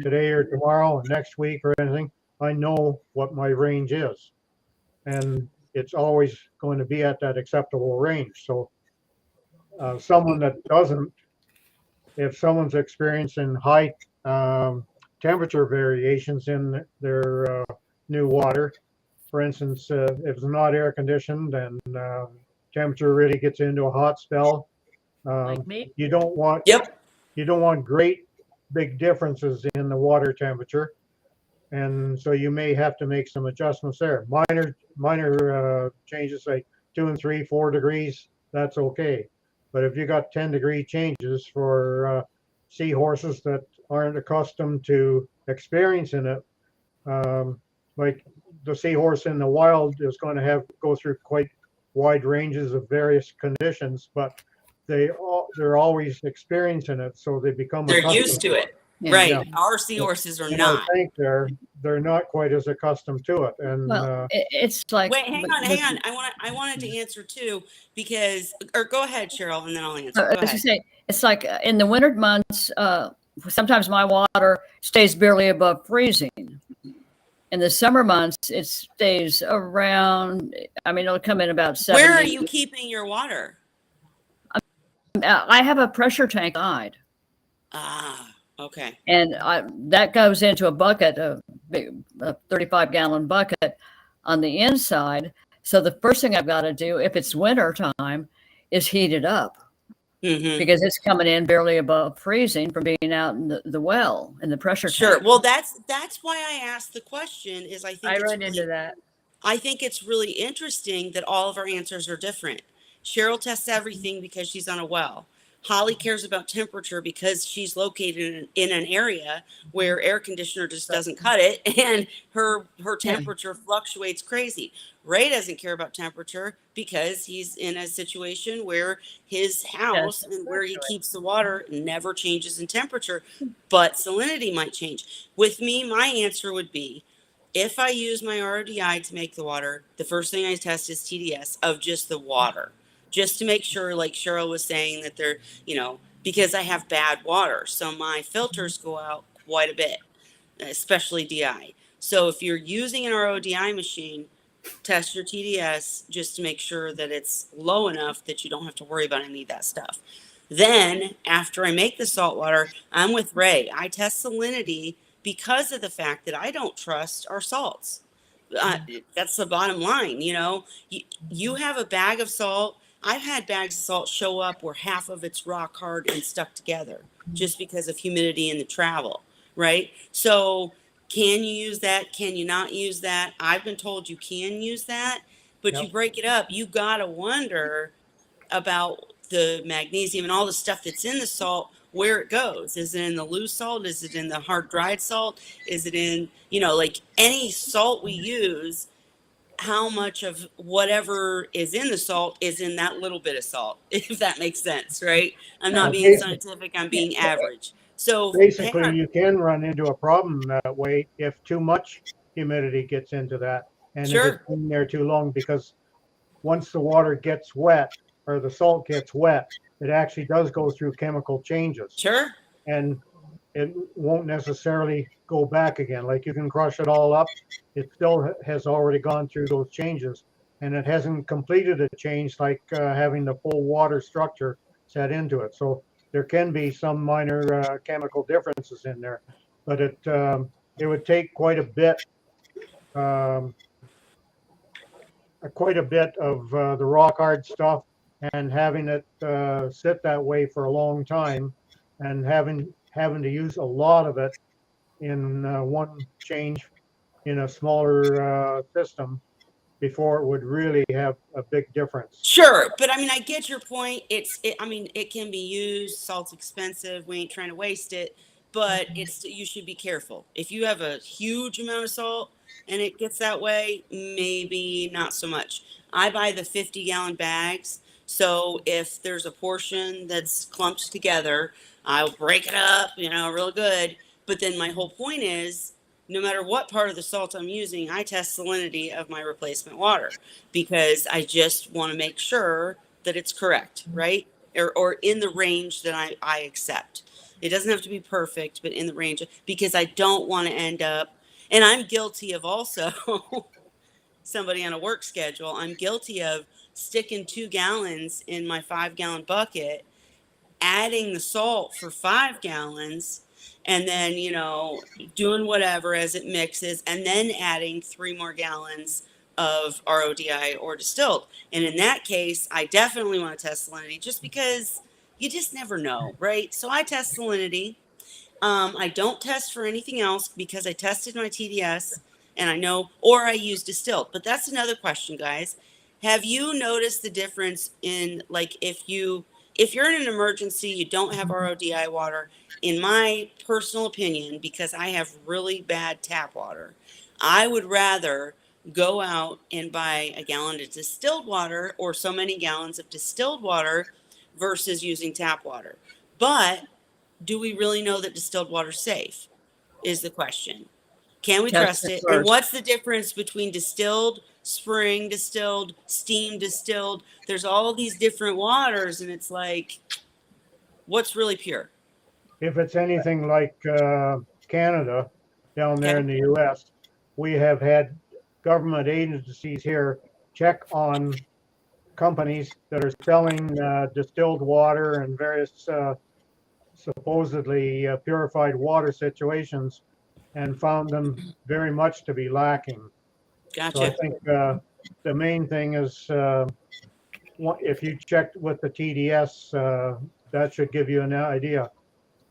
today or tomorrow or next week or anything. I know what my range is, and it's always going to be at that acceptable range. So someone that doesn't, if someone's experiencing high temperature variations in their new water, for instance, if it's not air conditioned and temperature really gets into a hot spell, Like me? you don't want Yep. great big differences in the water temperature, and so you may have to make some adjustments there. Minor changes like 2 and 3, 4 degrees, that's okay. But if you got 10-degree changes for seahorses that aren't accustomed to experiencing it, like the seahorse in the wild is going to go through quite wide ranges of various conditions, but they're always experiencing it, so they become They're accustomed used to it. Yeah. Right. Yeah. Our seahorses are And I not. think they're not quite as accustomed to it. And Well, it's like Wait, hang on. I wanted to answer too because, or go ahead, Cheryl, and then I'll answer. Go as ahead. you say, it's like in the winter months, sometimes my water stays barely above freezing. In the summer months, it stays around, I mean, it'll come in about 70. Where are you keeping your water? I have a pressure tank outside, Ah, okay. and that goes into a bucket, a 35-gallon bucket on the inside. So the first thing I've got to do, if it's winter time, is heat it up Mm-hmm. because it's coming in barely above freezing from being out in the well in the pressure Sure. tank. Well, that's why I asked the question. Is I think I it's run really, into that. I think it's really interesting that all of our answers are different. Cheryl tests everything because she's on a well. Holly cares about temperature because she's located in an area where air conditioner just doesn't cut it, and her Yeah. temperature fluctuates crazy. Ray doesn't care about temperature because he's in a situation where his house and where he keeps the water never changes in temperature, but salinity might change. With me, my answer would be, if I use my RODI to make the water, the first thing I test is TDS of just the water, just to make sure, like Cheryl was saying, that they're, because I have bad water. So my filters go out quite a bit, especially DI. So if you're using an RODI machine, test your TDS just to make sure that it's low enough that you don't have to worry about any of that stuff. Then after I make the salt water, I'm with Ray. I test salinity because of the fact that I don't trust our salts. That's the bottom line. You have a bag of salt. I've had bags of salt show up where half of it's rock hard and stuck together just because of humidity and the travel, right? So can you use that? Can you not use that? I've been told you can use that, but you Yep. break it up. You gotta wonder about the magnesium and all the stuff that's in the salt, where it goes. Is it in the loose salt? Is it in the hard dried salt? Is it in, like any salt we use, how much of whatever is in the salt is in that little bit of salt, if that makes sense, right? I'm not being scientific, I'm being average. So basically, you can run into a problem that way if too much humidity gets into that, and if it's Sure. in there too long, because once the water gets wet or the salt gets wet, it actually does go through chemical changes, Sure. and it won't necessarily go back again. Like you can crush it all up, it still has already gone through those changes, and it hasn't completed a change like having the full water structure set into it. So there can be some minor chemical differences in there, but it would take um, quite a bit of the rock hard stuff and having it sit that way for a long time, and having to use a lot of it in one change in a smaller system before it would really have a big difference. Sure, but I mean, I get your point. It can be used. Salt's expensive. We ain't trying to waste it, but you should be careful. If you have a huge amount of salt, and it gets that way, maybe not so much. I buy the 50-gallon bags. So if there's a portion that's clumped together, I'll break it up, real good. But then my whole point is, no matter what part of the salt I'm using, I test salinity of my replacement water because I just want to make sure that it's correct, right? Or in the range that I accept. It doesn't have to be perfect, but in the range because I don't want to end up, and I'm guilty of also somebody on a work schedule. I'm guilty of sticking 2 gallons in my 5-gallon bucket, adding the salt for 5 gallons, and then, doing whatever as it mixes, and then adding 3 more gallons of RODI or distilled. And in that case, I definitely want to test salinity just because you just never know, right? So I test salinity. I don't test for anything else because I tested my TDS and I know, or I use distilled. But that's another question, guys. Have you noticed the difference in like if you're in an emergency, you don't have RODI water? In my personal opinion, because I have really bad tap water, I would rather go out and buy a gallon of distilled water or so many gallons of distilled water versus using tap water. But do we really know that distilled water is safe is the question. Can we That's trust the it? And first. what's the difference between distilled, spring distilled, steam distilled? There's all these different waters, and it's like, what's really pure? If it's anything like Canada down there Okay. in the US, we have had government agencies here check on companies that are selling distilled water and various supposedly purified water situations and found them very much to be lacking. So I Gotcha. think the main thing is if you checked with the TDS, that should give you an idea.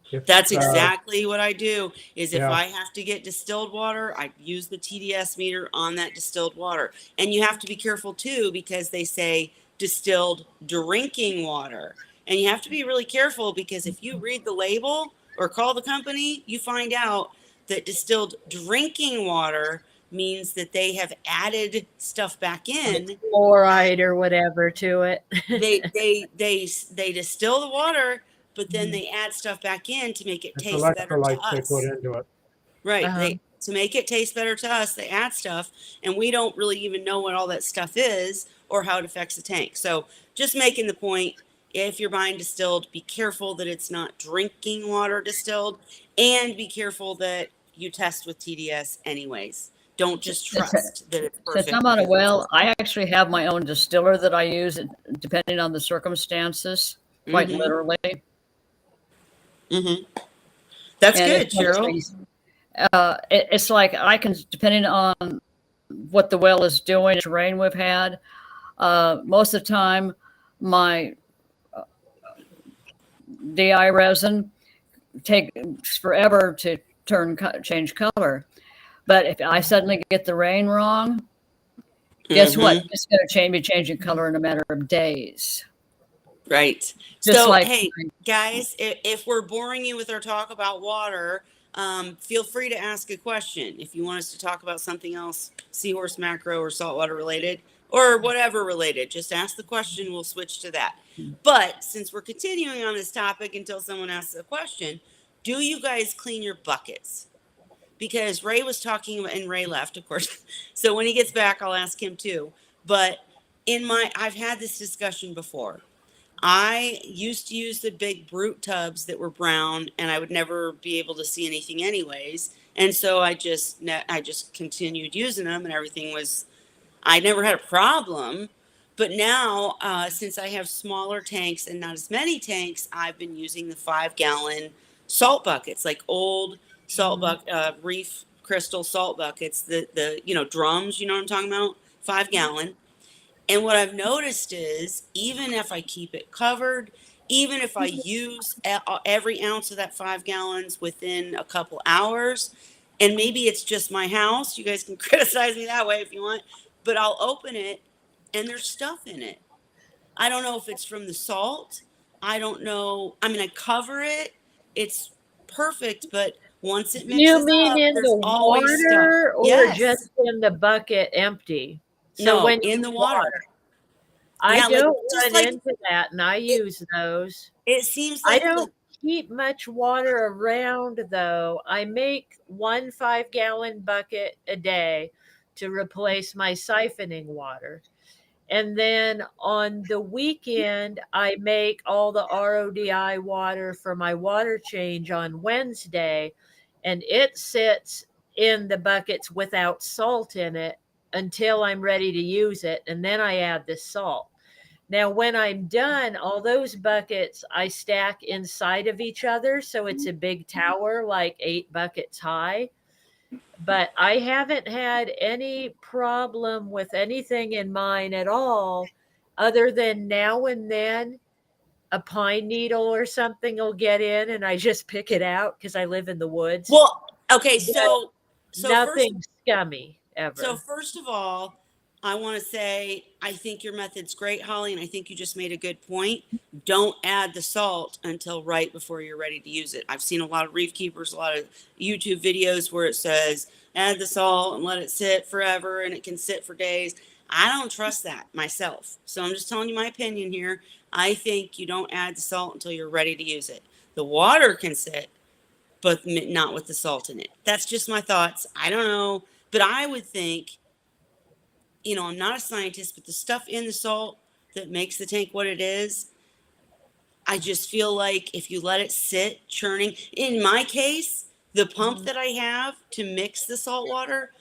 If That's exactly what I do is if yeah, I have to get distilled water, I use the TDS meter on that distilled water. And you have to be careful too because they say distilled drinking water. And you have to be really careful because if you read the label or call the company, you find out that distilled drinking water means that they have added stuff back Like in. fluoride or whatever to it. They distill the water, but then they add stuff back in to make it it's taste better to electrolytes they put us. into it. Right. Uh-huh. They to make it taste better to us, they add stuff, and we don't really even know what all that stuff is or how it affects the tank. So just making the point, if you're buying distilled, be careful that it's not drinking water distilled, and be careful that you test with TDS anyways. Don't just Since, trust that it's since perfect I'm on a because it's well, I actually have my own distiller that I use depending on the circumstances, quite mm-hmm. literally. Mm-hmm. That's And good, it's one of those Cheryl. things. It's like I can, depending on what the well is doing, the rain we've had. Most of the time, my DI resin takes forever to change color. But if I suddenly get the rain wrong, guess what? Mm-hmm. It's going to be changing color in a matter of days. Right. Just So, like hey, guys, if we're boring you with our talk about water, feel free to ask a question. If you want us to talk about something else, seahorse macro or saltwater related or whatever related, just ask the question. We'll switch to that. But since we're continuing on this topic until someone asks a question, do you guys clean your buckets? Because Ray was talking and Ray left, of course. So when he gets back, I'll ask him too. But I've had this discussion before. I used to use the big brute tubs that were brown, and I would never be able to see anything anyways. And so I just continued using them, and everything was. I never had a problem. But now, since I have smaller tanks and not as many tanks, I've been using the 5 gallon salt buckets, like old reef crystal salt buckets. The drums. You know what I'm talking about? 5 gallon. And what I've noticed is even if I keep it covered, even if I use every ounce of that 5 gallons within a couple hours, and maybe it's just my house, you guys can criticize me that way if you want, but I'll open it and there's stuff in it. I don't know if it's from the salt. I don't know. I mean, I cover it. It's perfect, but Once it Do you mixes mean up, in there's the always stuff. water or Yes. just in the bucket empty? So No, when in you the water. I Yeah, like don't just run like into that, and I it use those. it seems I like don't keep much water around though. I make 1 5-gallon bucket a day to replace my siphoning water. And then on the weekend, I make all the RODI water for my water change on Wednesday, and it sits in the buckets without salt in it until I'm ready to use it. And then I add the salt. Now, when I'm done, all those buckets I stack inside of each other. So it's a big tower, like 8 buckets high. But I haven't had any problem with anything in mine at all, other than now and then a pine needle or something will get in and I just pick it out because I live in the woods. well, okay, But so first nothing scummy So ever. first of all, I want to say I think your method's great, Holly, and I think you just made a good point. Don't add the salt until right before you're ready to use it. I've seen a lot of reef keepers, a lot of YouTube videos where it says add the salt and let it sit forever and it can sit for days. I don't trust that myself. So I'm just telling you my opinion here. I think you don't add the salt until you're ready to use it. The water can sit, but not with the salt in it. That's just my thoughts. I don't know. But I would think, I'm not a scientist, but the stuff in the salt that makes the tank what it is, I just feel like if you let it sit churning, in my case, the pump Mhm. that I have to mix the salt water,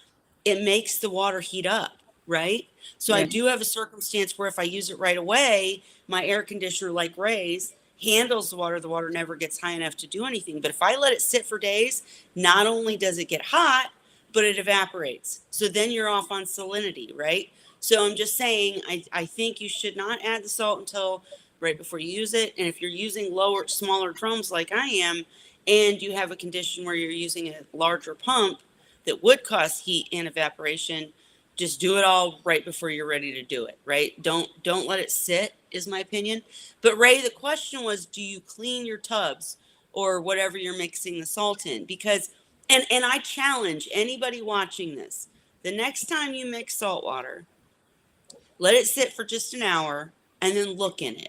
it makes the water heat up, right? So I Yeah. do have a circumstance where if I use it right away, my air conditioner, like Ray's, handles the water never gets high enough to do anything. But if I let it sit for days, not only does it get hot, but it evaporates. So then you're off on salinity, right? So I'm just saying, I think you should not add the salt until right before you use it. And if you're using smaller drums like I am, and you have a condition where you're using a larger pump, that would cause heat and evaporation, just do it all right before you're ready to do it, right? Don't let it sit, is my opinion. But Ray, the question was, do you clean your tubs or whatever you're mixing the salt in? Because and I challenge anybody watching this, the next time you mix salt water, let it sit for just an hour and then look in it.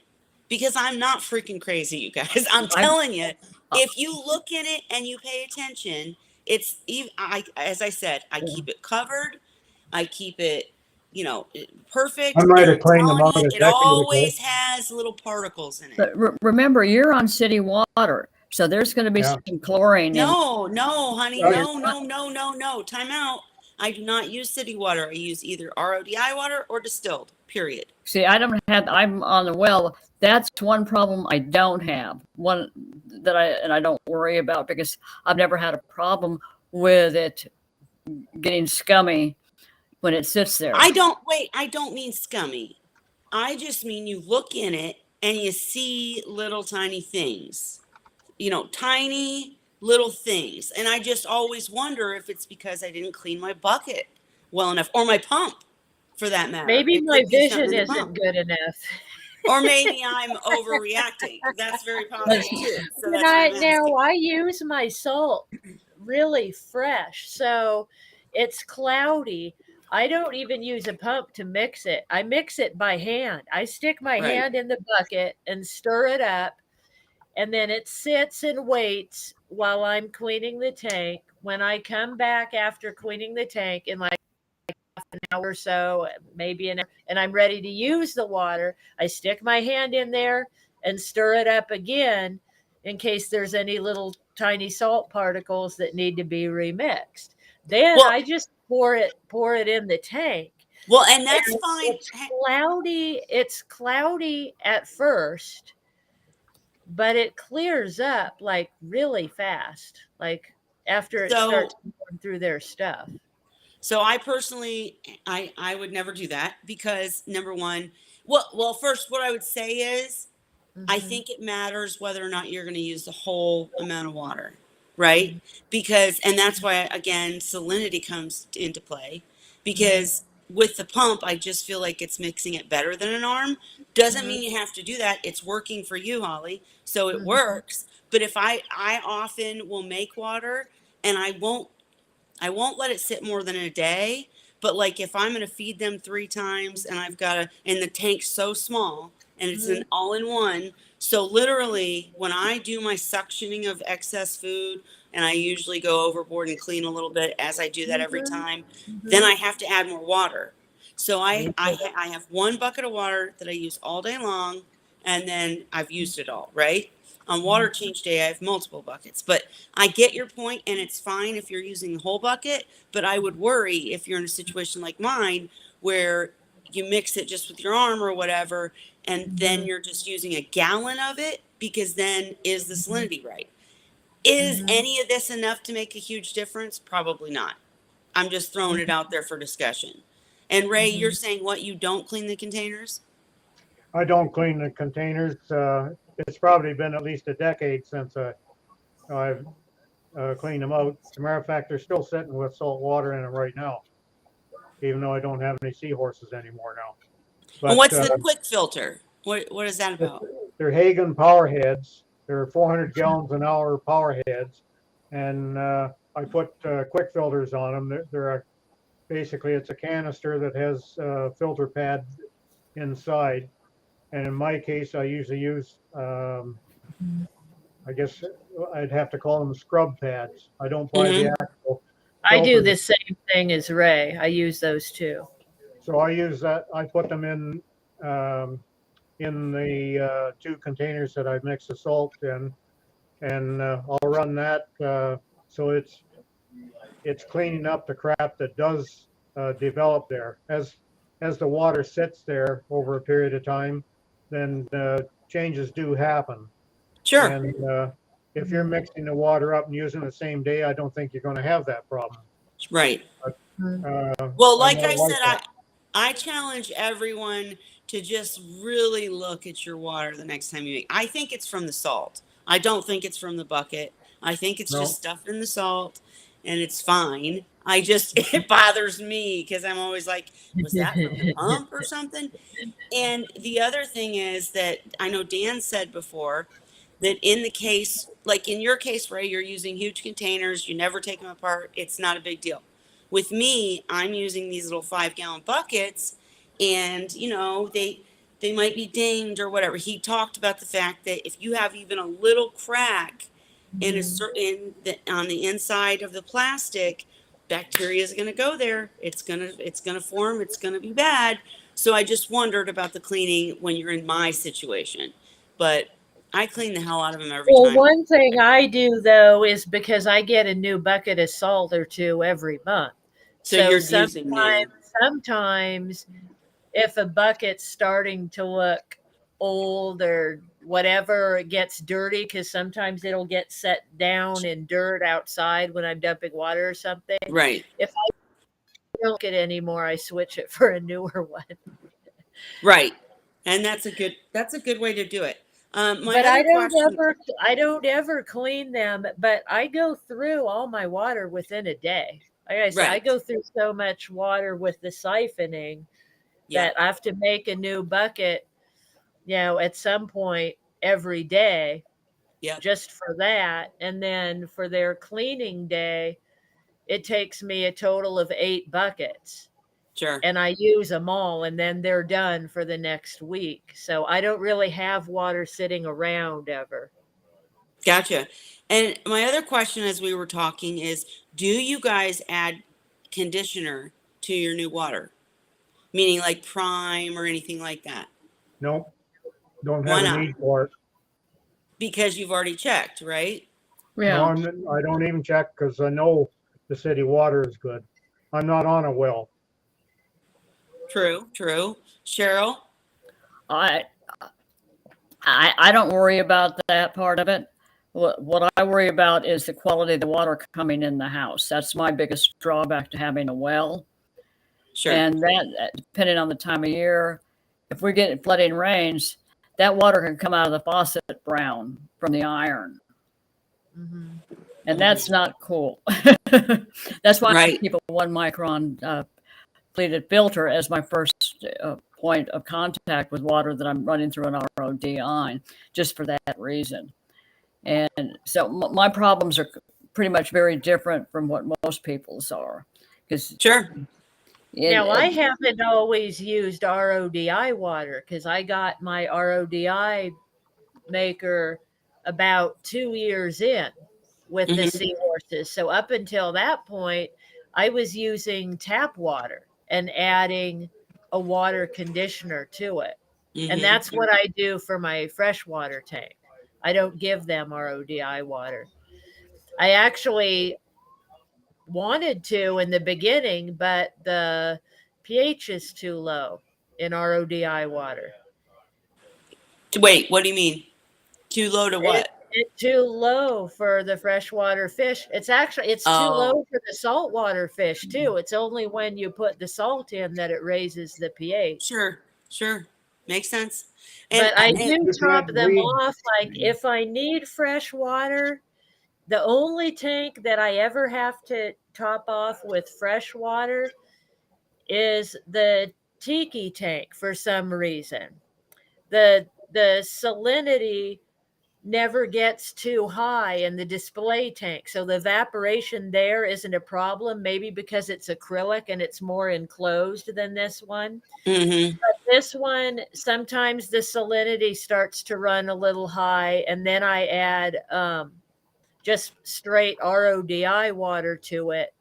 Because I'm not freaking crazy, you guys. I'm I, telling you, uh, if you look in it and you pay attention, it's even as I said, I keep it covered, I keep it, I perfect, might and have I'm cleaned them telling out you, a it decade ago. always has little particles in it. but remember, you're on city water, so there's going to be Yeah. some chlorine in. No, honey, Uh, no. Time out. I do not use city water. I use either RODI water or distilled, period. See, I'm on the well. That's one problem I don't have. One that I don't worry about because I've never had a problem with it getting scummy when it sits there. I don't mean scummy. I just mean you look in it and you see little tiny things, tiny little things. And I just always wonder if it's because I didn't clean my bucket well enough or my pump for that matter. Maybe It my could be something vision in the isn't pump. good enough. Or maybe I'm overreacting. That's very possible too. So And that's why I'm asking. I use my salt really fresh. So it's cloudy. I don't even use a pump to mix it. I mix it by hand. I stick my Right. hand in the bucket and stir it up, and then it sits and waits while I'm cleaning the tank. When I come back after cleaning the tank in like an hour or so, maybe an hour, and I'm ready to use the water, I stick my hand in there and stir it up again in case there's any little tiny salt particles that need to be remixed. Then Well, I just pour it in the tank. and that's And fine. it's cloudy at first, but it clears up like really fast, like after it starts So going through their stuff. So I personally, I would never do that because number one, well, first, what I would say is, I Hmm. think it matters whether or not you're going to use the whole amount of water, right? Hmm. Because, and that's why again, salinity comes into play Hmm. because with the pump, I just feel like it's mixing it better than an arm. Doesn't Mhm. mean you have to do that. It's working for you, Holly. So it Mhm. works. But if I often will make water and I won't let it sit more than a day. But like if I'm gonna feed them 3 times and and the tank's so small and it's an Mhm. all in one. So literally when I do my suctioning of excess food and I usually go overboard and clean a little bit as I do that every Mhm. time, then Mhm. I have to add more water. So Me too. I have 1 bucket of water that I use all day long and then I've used it all, right? On water change day, I have multiple buckets, but I get your point, and it's fine if you're using the whole bucket, but I would worry if you're in a situation like mine where you mix it just with your arm or whatever, and then Mhm. you're just using a gallon of it, because then is the salinity right? Is Mhm. any of this enough to make a huge difference? Probably not. I'm just throwing it out there for discussion. And Ray, you're Mhm. saying what, you don't clean the containers? I don't clean the containers. It's probably been at least a decade since I've cleaned them out. As a matter of fact, they're still sitting with salt water in them right now, even though I don't have any seahorses anymore now. And But what's the quick filter? What is that about? they're Hagen power heads. They're 400 gallons an hour power heads, and I put quick filters on them. Basically it's a canister that has a filter pad inside. And in my case, I usually use, I guess I'd have to call them scrub pads. I don't buy the Mm-hmm. actual I do filters. the same thing as Ray. I use those too. So I use that. I put them um, in the 2 containers that I mix the salt in, and I'll run that. So it's cleaning up the crap that does develop there. As the water sits there over a period of time, then changes do happen. Sure. And if you're Mhm. mixing the water up and using the same day, I don't think you're going to have that problem. Right. But Mhm. Well, I'm like not I like said, that. I challenge everyone to just really look at your water the next time you make. I think it's from the salt. I don't think it's from the bucket. I think it's just No, stuff in the salt and it's fine. I just it bothers me because I'm always like, was that from the pump or something? And the other thing is that I know Dan said before that in the case, like in your case, Ray, you're using huge containers, you never take them apart, it's not a big deal. With me, I'm using these little 5 gallon buckets, and they might be dinged or whatever. He talked about the fact that if you have even a little crack in a Mhm. certain on the inside of the plastic, bacteria is going to go there. It's gonna form. It's going to be bad. So I just wondered about the cleaning when you're in my situation, but I clean the hell out of them every Well, time. one thing I do though is because I get a new bucket of salt or two every month. So So you're using new. sometimes if a bucket's starting to look old or whatever, it gets dirty because sometimes it'll get set down in dirt outside when I'm dumping water or something. Right, If I don't like it anymore, I switch it for a newer one. right, and that's a good way to do it. My But other question. I don't ever clean them, but I go through all my water within a day. Like I said, I Right. go through so much water with the siphoning Yep. that I have to make a new bucket, at some point every day Yep. just for that. And then for their cleaning day, it takes me a total of 8 buckets Sure. and I use them all and then they're done for the next week. So I don't really have water sitting around ever. Gotcha. And my other question as we were talking is, do you guys add conditioner to your new water? Meaning like prime or anything like that? no, don't Why have a not? need for it. Because you've already checked, right? No, Yeah. I don't even check because I know the city water is good. I'm not on a well. True, true. Cheryl? I I don't worry about that part of it. What I worry about is the quality of the water coming in the house. That's my biggest drawback to having a well. Sure. And that, depending on the time of year, if we get flooding rains, that water can come out of the faucet brown from the iron. Mhm. And Hmm. that's not cool. That's why I Right. keep a 1 micron depleted filter as my first point of contact with water that I'm running through an RODI, just for that reason. And so my problems are pretty much very different from what most people's are. Because Sure. Now, I haven't always used RODI water because I got my RODI maker about 2 years in with the Mhm. Seahorses. So up until that point, I was using tap water and adding a water conditioner to it. And Mhm. that's what I do for my freshwater tank. I don't give them RODI water. I actually wanted to in the beginning, but the pH is too low in RODI water. Wait, what do you mean? Too low to what? It's too low for the freshwater fish. It's too Oh, low for the saltwater fish too. It's only when you put the salt in that it raises the pH. sure, sure. Makes sense. And, But I and do You top can't them read. off. Like if I need fresh water, the only tank that I ever have to top off with fresh water is the tiki tank for some reason. The salinity never gets too high in the display tank. So the evaporation there isn't a problem, maybe because it's acrylic and it's more enclosed than this one. mhm. This one, sometimes the salinity starts to run a little high, and then I add just straight RODI water to it.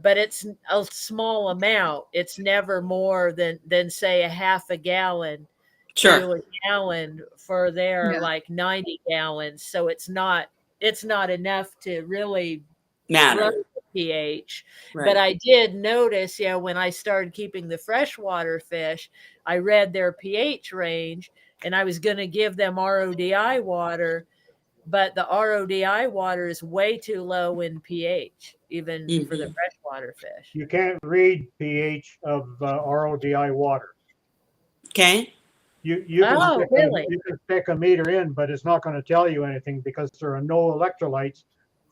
But it's a small amount. It's never more than say a half a gallon Sure. to a gallon for their Yeah. like 90 gallons. So it's not enough to really run Matter. the pH. But Right. I did notice, when I started keeping the freshwater fish, I read their pH range and I was going to give them RODI water, but the RODI water is way too low in pH, even for the Mhm. freshwater fish. You can't read pH of RODI water. Okay. Oh, really? You can stick a meter in, but it's not going to tell you anything because there are no electrolytes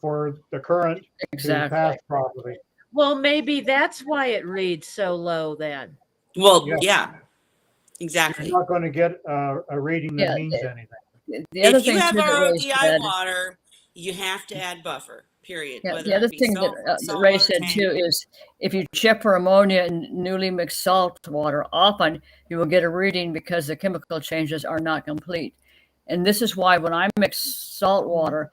for the current to Exactly. pass properly. Well, maybe that's why it reads so low then. Well, Yeah. yeah, You're exactly. not going to get a reading that Yeah. means anything. The other If you thing have too that Ray RODI said, water, you have to add buffer, period. yeah, Whether the other it be thing that Ray saltwater said tank. too is if you check for ammonia in newly mixed salt water, often you will get a reading because the chemical changes are not complete. And this is why when I mix salt water,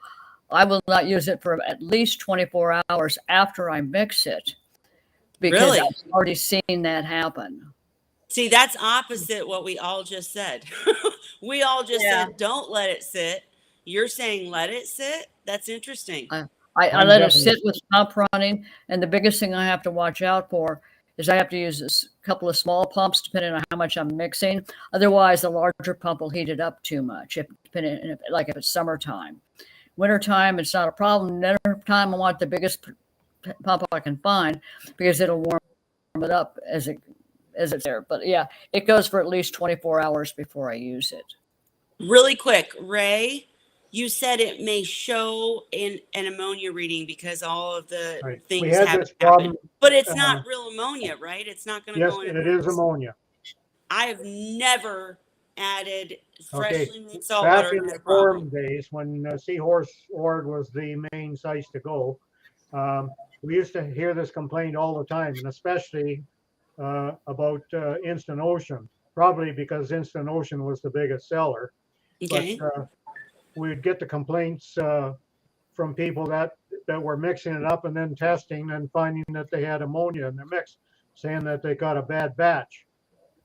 I will not use it for at least 24 hours after I mix it because Really? I've already seen that happen. See, that's opposite what we all just said. We all just Yeah. said, don't let it sit. You're saying let it sit? That's interesting. I I'm let it definitely- sit with pump running, and the biggest thing I have to watch out for is I have to use a couple of small pumps depending on how much I'm mixing. Otherwise, the larger pump will heat it up too much. Like if it's summertime, wintertime, it's not a problem. Winter time, I want the biggest pump I can find because it'll warm it up as it's there. But yeah, it goes for at least 24 hours before I use it. Really quick, Ray, you said it may show in an ammonia reading because all of the Right. We things had haven't this problem. happened. But it's not real ammonia, right? It's not going to Yes, go in it is ammonia. I have never added Okay. freshly made salt Back water in and had the a problem. forum days when Seahorse Ord was the main size to go, we used to hear this complaint all the time, and especially about Instant Ocean, probably because Instant Ocean was the biggest seller. Okay. But we'd get the complaints from people that were mixing it up and then testing and finding that they had ammonia in their mix, saying that they got a bad batch.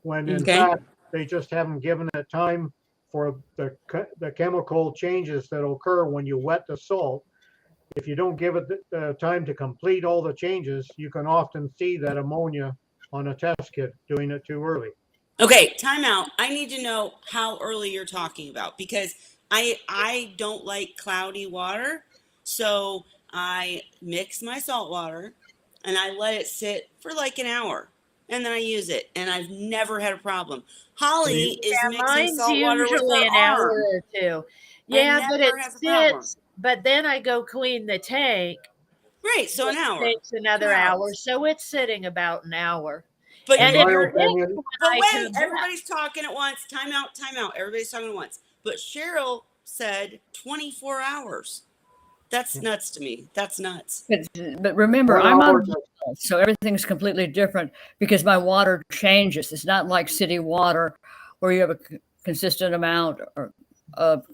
When in Okay. fact, they just haven't given it time for the chemical changes that occur when you wet the salt. If you don't give it the time to complete all the changes, you can often see that ammonia on a test kit doing it too early. Okay, time out. I need to know how early you're talking about because I don't like cloudy water. So I mix my salt water and I let it sit for like an hour and then I use it and I've never had a problem. Holly is Yeah, mixing mine's salt water with usually her an hour arm or two. and Yeah, but never it has a problem. sits, but then I go clean the tank. Right, so an hour. Takes 2 another hour. hours. So it's sitting about an hour. But And In if my you're opinion, when but I wait, come back, everybody's talking at once. Time out, time out. Everybody's talking at once. But Cheryl said 24 hours. That's nuts to me. That's nuts. But remember, what I'm on a hour does well, so everything's completely different because my water changes. It's not like city water where you have a consistent amount of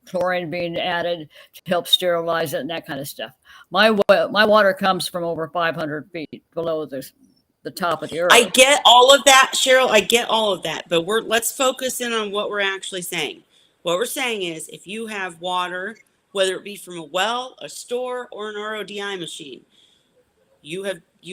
chlorine being added to help sterilize it and that kind of stuff. My water comes from over 500 feet below the top of the I earth. get all of that, Cheryl. I get all of that. But let's focus in on what we're actually saying. What we're saying is if you have water, whether it be from a well, a store, or an RODI machine, you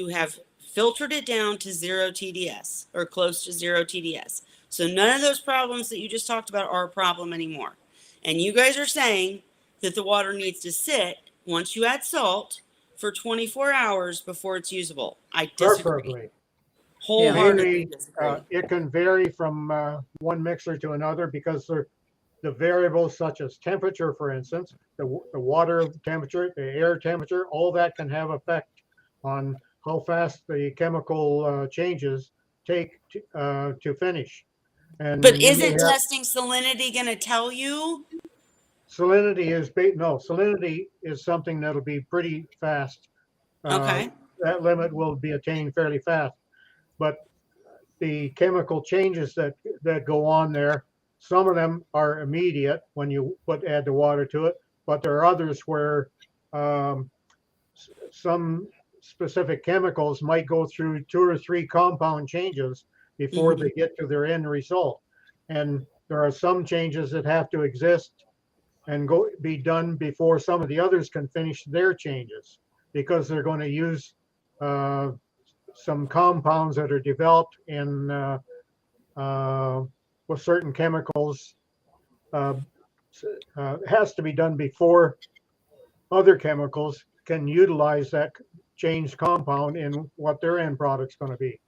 have filtered it down to zero TDS or close to zero TDS. So none of those problems that you just talked about are a problem anymore. And you guys are saying that the water needs to sit once you add salt for 24 hours before it's usable. I disagree. preferably? Yeah. Wholeheartedly Mainly, disagree. it can vary from one mixer to another because the variables such as temperature, for instance, the water temperature, the air temperature, all that can have effect on how fast the chemical changes take to finish. But And you may isn't have testing salinity going to tell you? salinity is something that'll be pretty fast. Uh, Okay. that limit will be attained fairly fast. But the chemical changes that go on there, some of them are immediate when you add the water to it, but there are others where um, some specific chemicals might go through 2 or 3 compound changes before Hmm. they get to their end result. And there are some changes that have to exist and be done before some of the others can finish their changes because they're going to use some compounds that are developed in with certain chemicals. Uh, has to be done before other chemicals can utilize that changed compound in what their end product's going to be.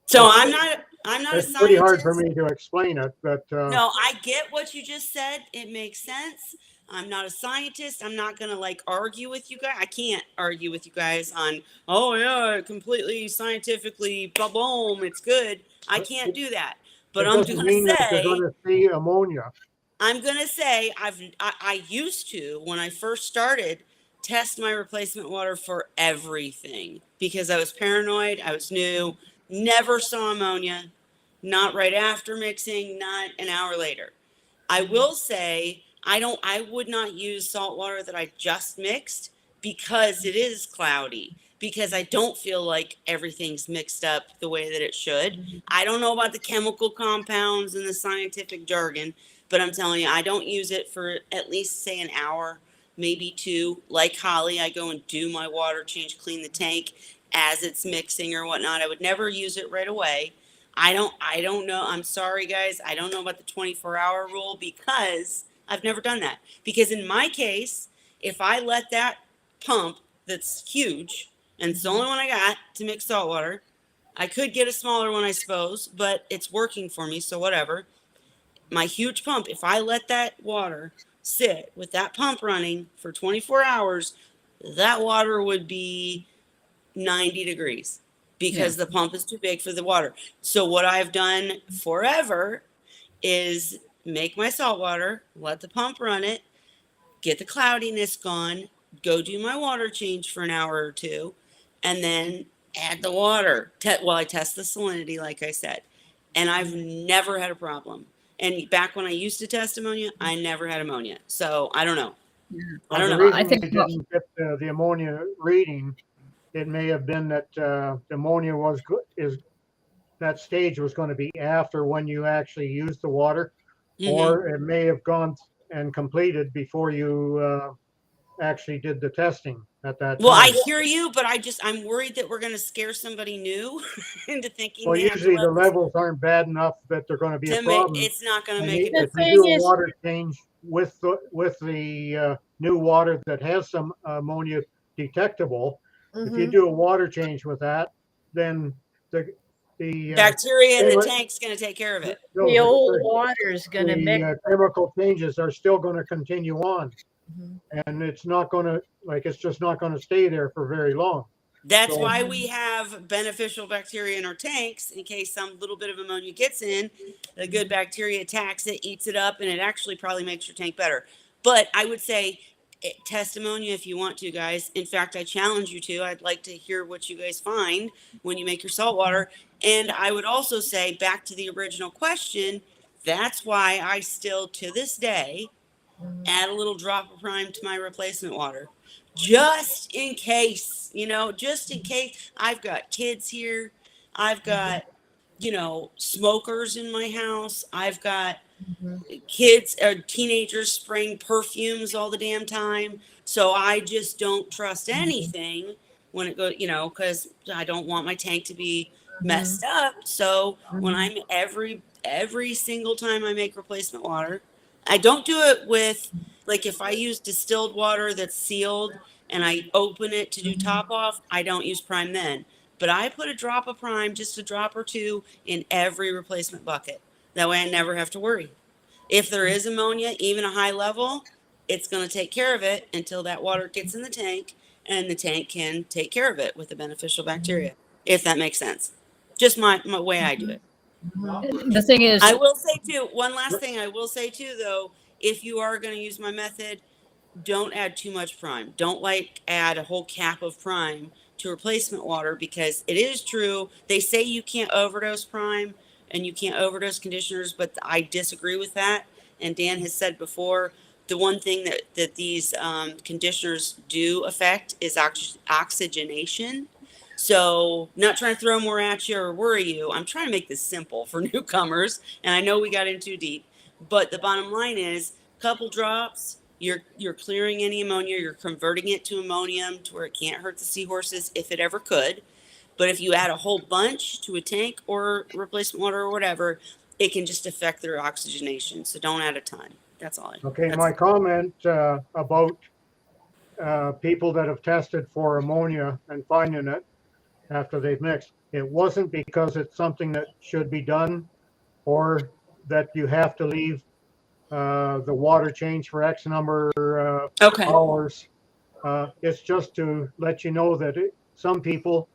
So It's I'm not a it's pretty hard for scientist. me to explain it, but No, I get what you just said. It makes sense. I'm not a scientist. I'm not going to like argue with you guys. I can't argue with you guys on, oh, yeah, completely scientifically, boom, it's good. I can't it, do that. But it I'm doesn't going to mean that you're going say, to see ammonia. I used to, when I first started, test my replacement water for everything because I was paranoid. I was new, never saw ammonia, not right after mixing, not an hour later. I will say I would not use salt water that I just mixed because it is cloudy, because I don't feel like everything's mixed up the way that it should. I don't know about the chemical compounds and the scientific jargon, but I'm telling you, I don't use it for at least say an hour, maybe 2. Like Holly, I go and do my water change, clean the tank as it's mixing or whatnot. I would never use it right away. I don't know. I'm sorry guys. I don't know about the 24-hour rule because I've never done that. Because in my case, if I let that pump that's huge and it's the only one I got to mix salt water, I could get a smaller one I suppose, but it's working for me, so whatever. My huge pump, if I let that water sit with that pump running for 24 hours, that water would be 90 degrees Yeah. because the pump is too big for the water. So what I've done forever is make my salt water, let the pump run it, get the cloudiness gone, go do my water change for an hour or 2, and then add the water. Well, I test the salinity, like I said, and I've never had a problem. And back when I used to test ammonia, I never had ammonia. So I don't know. I don't The know. I reason think they didn't get the ammonia reading, it may have been that the ammonia was good, is that stage was going to be after when you actually used the water, Hmm. or it may have gone and completed before you actually did the testing at that Well, I time. hear you, but I'm worried that we're going to scare somebody new into thinking Well, they have to usually the let this levels aren't bad enough that they're going to be a to make problem. it's not going to And make a the if you difference. do thing a is, water change with the new water that has some ammonia detectable, if you mhm. do a water change with that, then the the Bacteria in the chemi- tank's going to take care of it. The no, old water is going to mix. chemical changes are still going to continue on, Mhm. and it's not going to it's just not going to stay there for very long. That's So- why we have beneficial bacteria in our tanks in case some little bit of ammonia gets in. A good bacteria attacks it, eats it up, and it actually probably makes your tank better. But I would say test ammonia if you want to, guys. In fact, I challenge you to. I'd like to hear what you guys find when you make your salt water. And I would also say, back to the original question, that's why I still, to this day, add a little drop of prime to my replacement water. Just in case, just in case. I've got kids here. I've got, smokers in my house. I've got kids or teenagers spraying perfumes all the damn time. So I just don't trust anything when it goes, because I don't want my tank to be messed up. So when I'm every single time I make replacement water, I don't do it with, like, if I use distilled water that's sealed and I open it to do top off, I don't use prime then. But I put a drop of prime, just a drop or two, in every replacement bucket. That way I never have to worry. If there is ammonia, even a high level, it's going to take care of it until that water gets in the tank, and the tank can take care of it with the beneficial bacteria, if that makes sense. Just my way I do it. The thing is, I will say too, one last thing I will say too, though, if you are going to use my method, don't add too much prime. Don't add a whole cap of prime to replacement water, because it is true. They say you can't overdose prime and you can't overdose conditioners, but I disagree with that. And Dan has said before, the one thing that these conditioners do affect is oxygenation. So, not trying to throw more at you or worry you. I'm trying to make this simple for newcomers, and I know we got in too deep. But the bottom line is, couple drops, you're clearing any ammonia, you're converting it to ammonium to where it can't hurt the seahorses if it ever could. But if you add a whole bunch to a tank or replacement water or whatever, it can just affect their oxygenation. So don't add a ton. That's all. Okay, That's my comment about people that have tested for ammonia and finding it after they've mixed, it wasn't because it's something that should be done or that you have to leave the water change for X number okay. hours. It's just to let you know that some people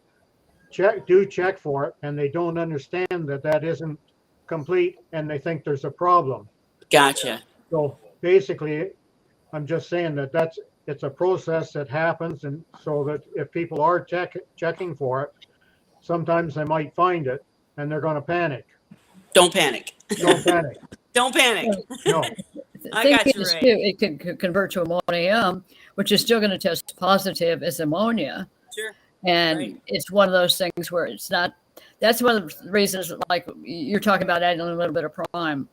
check for it, and they don't understand that that isn't complete, and they think there's a problem. Gotcha. So basically, I'm just saying that it's a process that happens, and so that if people are checking for it, sometimes they might find it and they're going to panic. Don't panic. Don't panic. Don't panic. No. the I thing got you is right. too, it can convert to ammonium, which is still going to test positive as ammonia. Sure. And Right. it's one of those things where it's not, that's one of the reasons, like you're talking about adding a little bit of prime,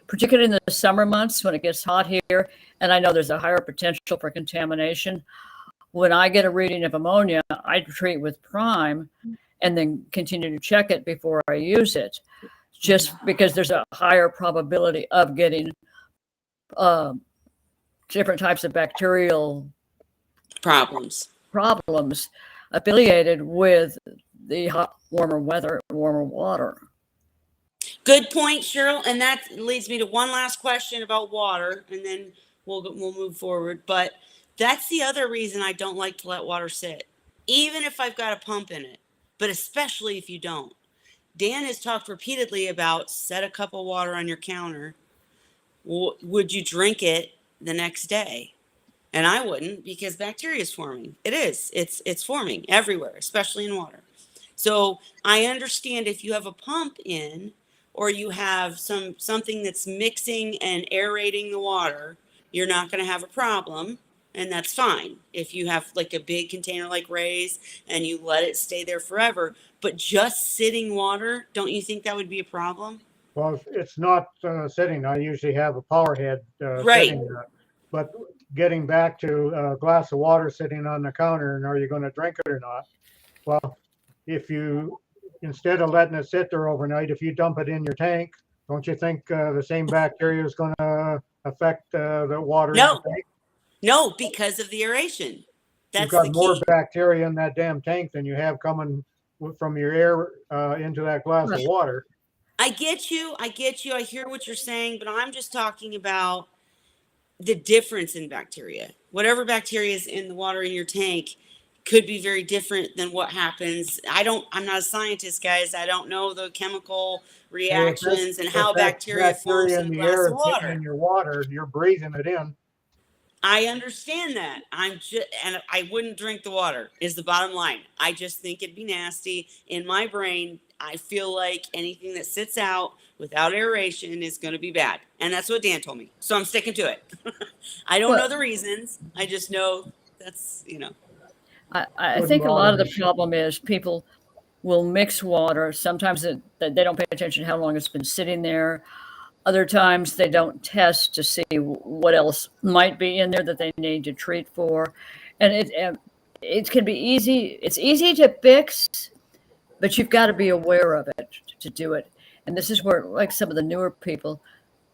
particularly in the summer months when it gets hot here. And I know there's a higher potential for contamination. When I get a reading of ammonia, I treat with prime and then continue to check it before I use it, just because there's a higher probability of getting different types of bacterial Problems. problems affiliated with the hot, warmer weather, warmer water. Good point, Cheryl. And that leads me to one last question about water, and then we'll move forward. But that's the other reason I don't like to let water sit, even if I've got a pump in it, but especially if you don't. Dan has talked repeatedly about set a cup of water on your counter. Would you drink it the next day? And I wouldn't, because bacteria is forming. It is. It's forming everywhere, especially in water. So I understand if you have a pump in, or you have something that's mixing and aerating the water, you're not going to have a problem, and that's fine. If you have like a big container like Ray's and you let it stay there forever, but just sitting water, don't you think that would be a problem? Well, it's not sitting. I usually have a power head Right. sitting there. But getting back to a glass of water sitting on the counter, and are you going to drink it or not? Well, if you, instead of letting it sit there overnight, if you dump it in your tank, don't you think the same bacteria is going to affect the water in No. the tank? No, because of the aeration. That's You've got the more key. bacteria in that damn tank than you have coming from your air into that glass of water. I get you. I hear what you're saying, but I'm just talking about the difference in bacteria. Whatever bacteria is in the water in your tank could be very different than what happens. I'm not a scientist, guys. I don't know the chemical Hey, reactions and if how that bacteria forms bacteria in in a the glass air of is getting water. in your water, you're breathing it in. I understand that. And I wouldn't drink the water is the bottom line. I just think it'd be nasty. In my brain, I feel like anything that sits out without aeration is going to be bad. And that's what Dan told me. So I'm sticking to it. I don't know Well, the reasons. I just know that's, I Wouldn't think a lot of bother the me. problem is people will mix water. Sometimes they don't pay attention to how long it's been sitting there. Other times they don't test to see what else might be in there that they need to treat for. And it can be easy. It's easy to fix, but you've got to be aware of it to do it. And this is where, like some of the newer people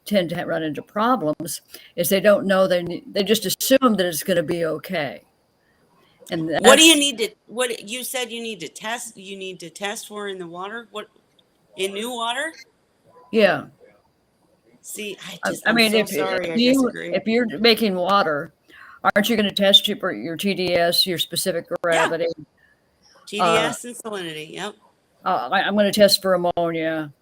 tend to run into problems, is they don't know they just assume that it's going to be okay. And what do you that's need to, what you said you need to test, you need to test for in the water? What, in new water? yeah. See, I I'm mean, so sorry. I disagree. if you're making water, aren't you going to test your TDS, your specific Yeah. gravity? Uh, TDS and salinity. Yep. I'm going to test for ammonia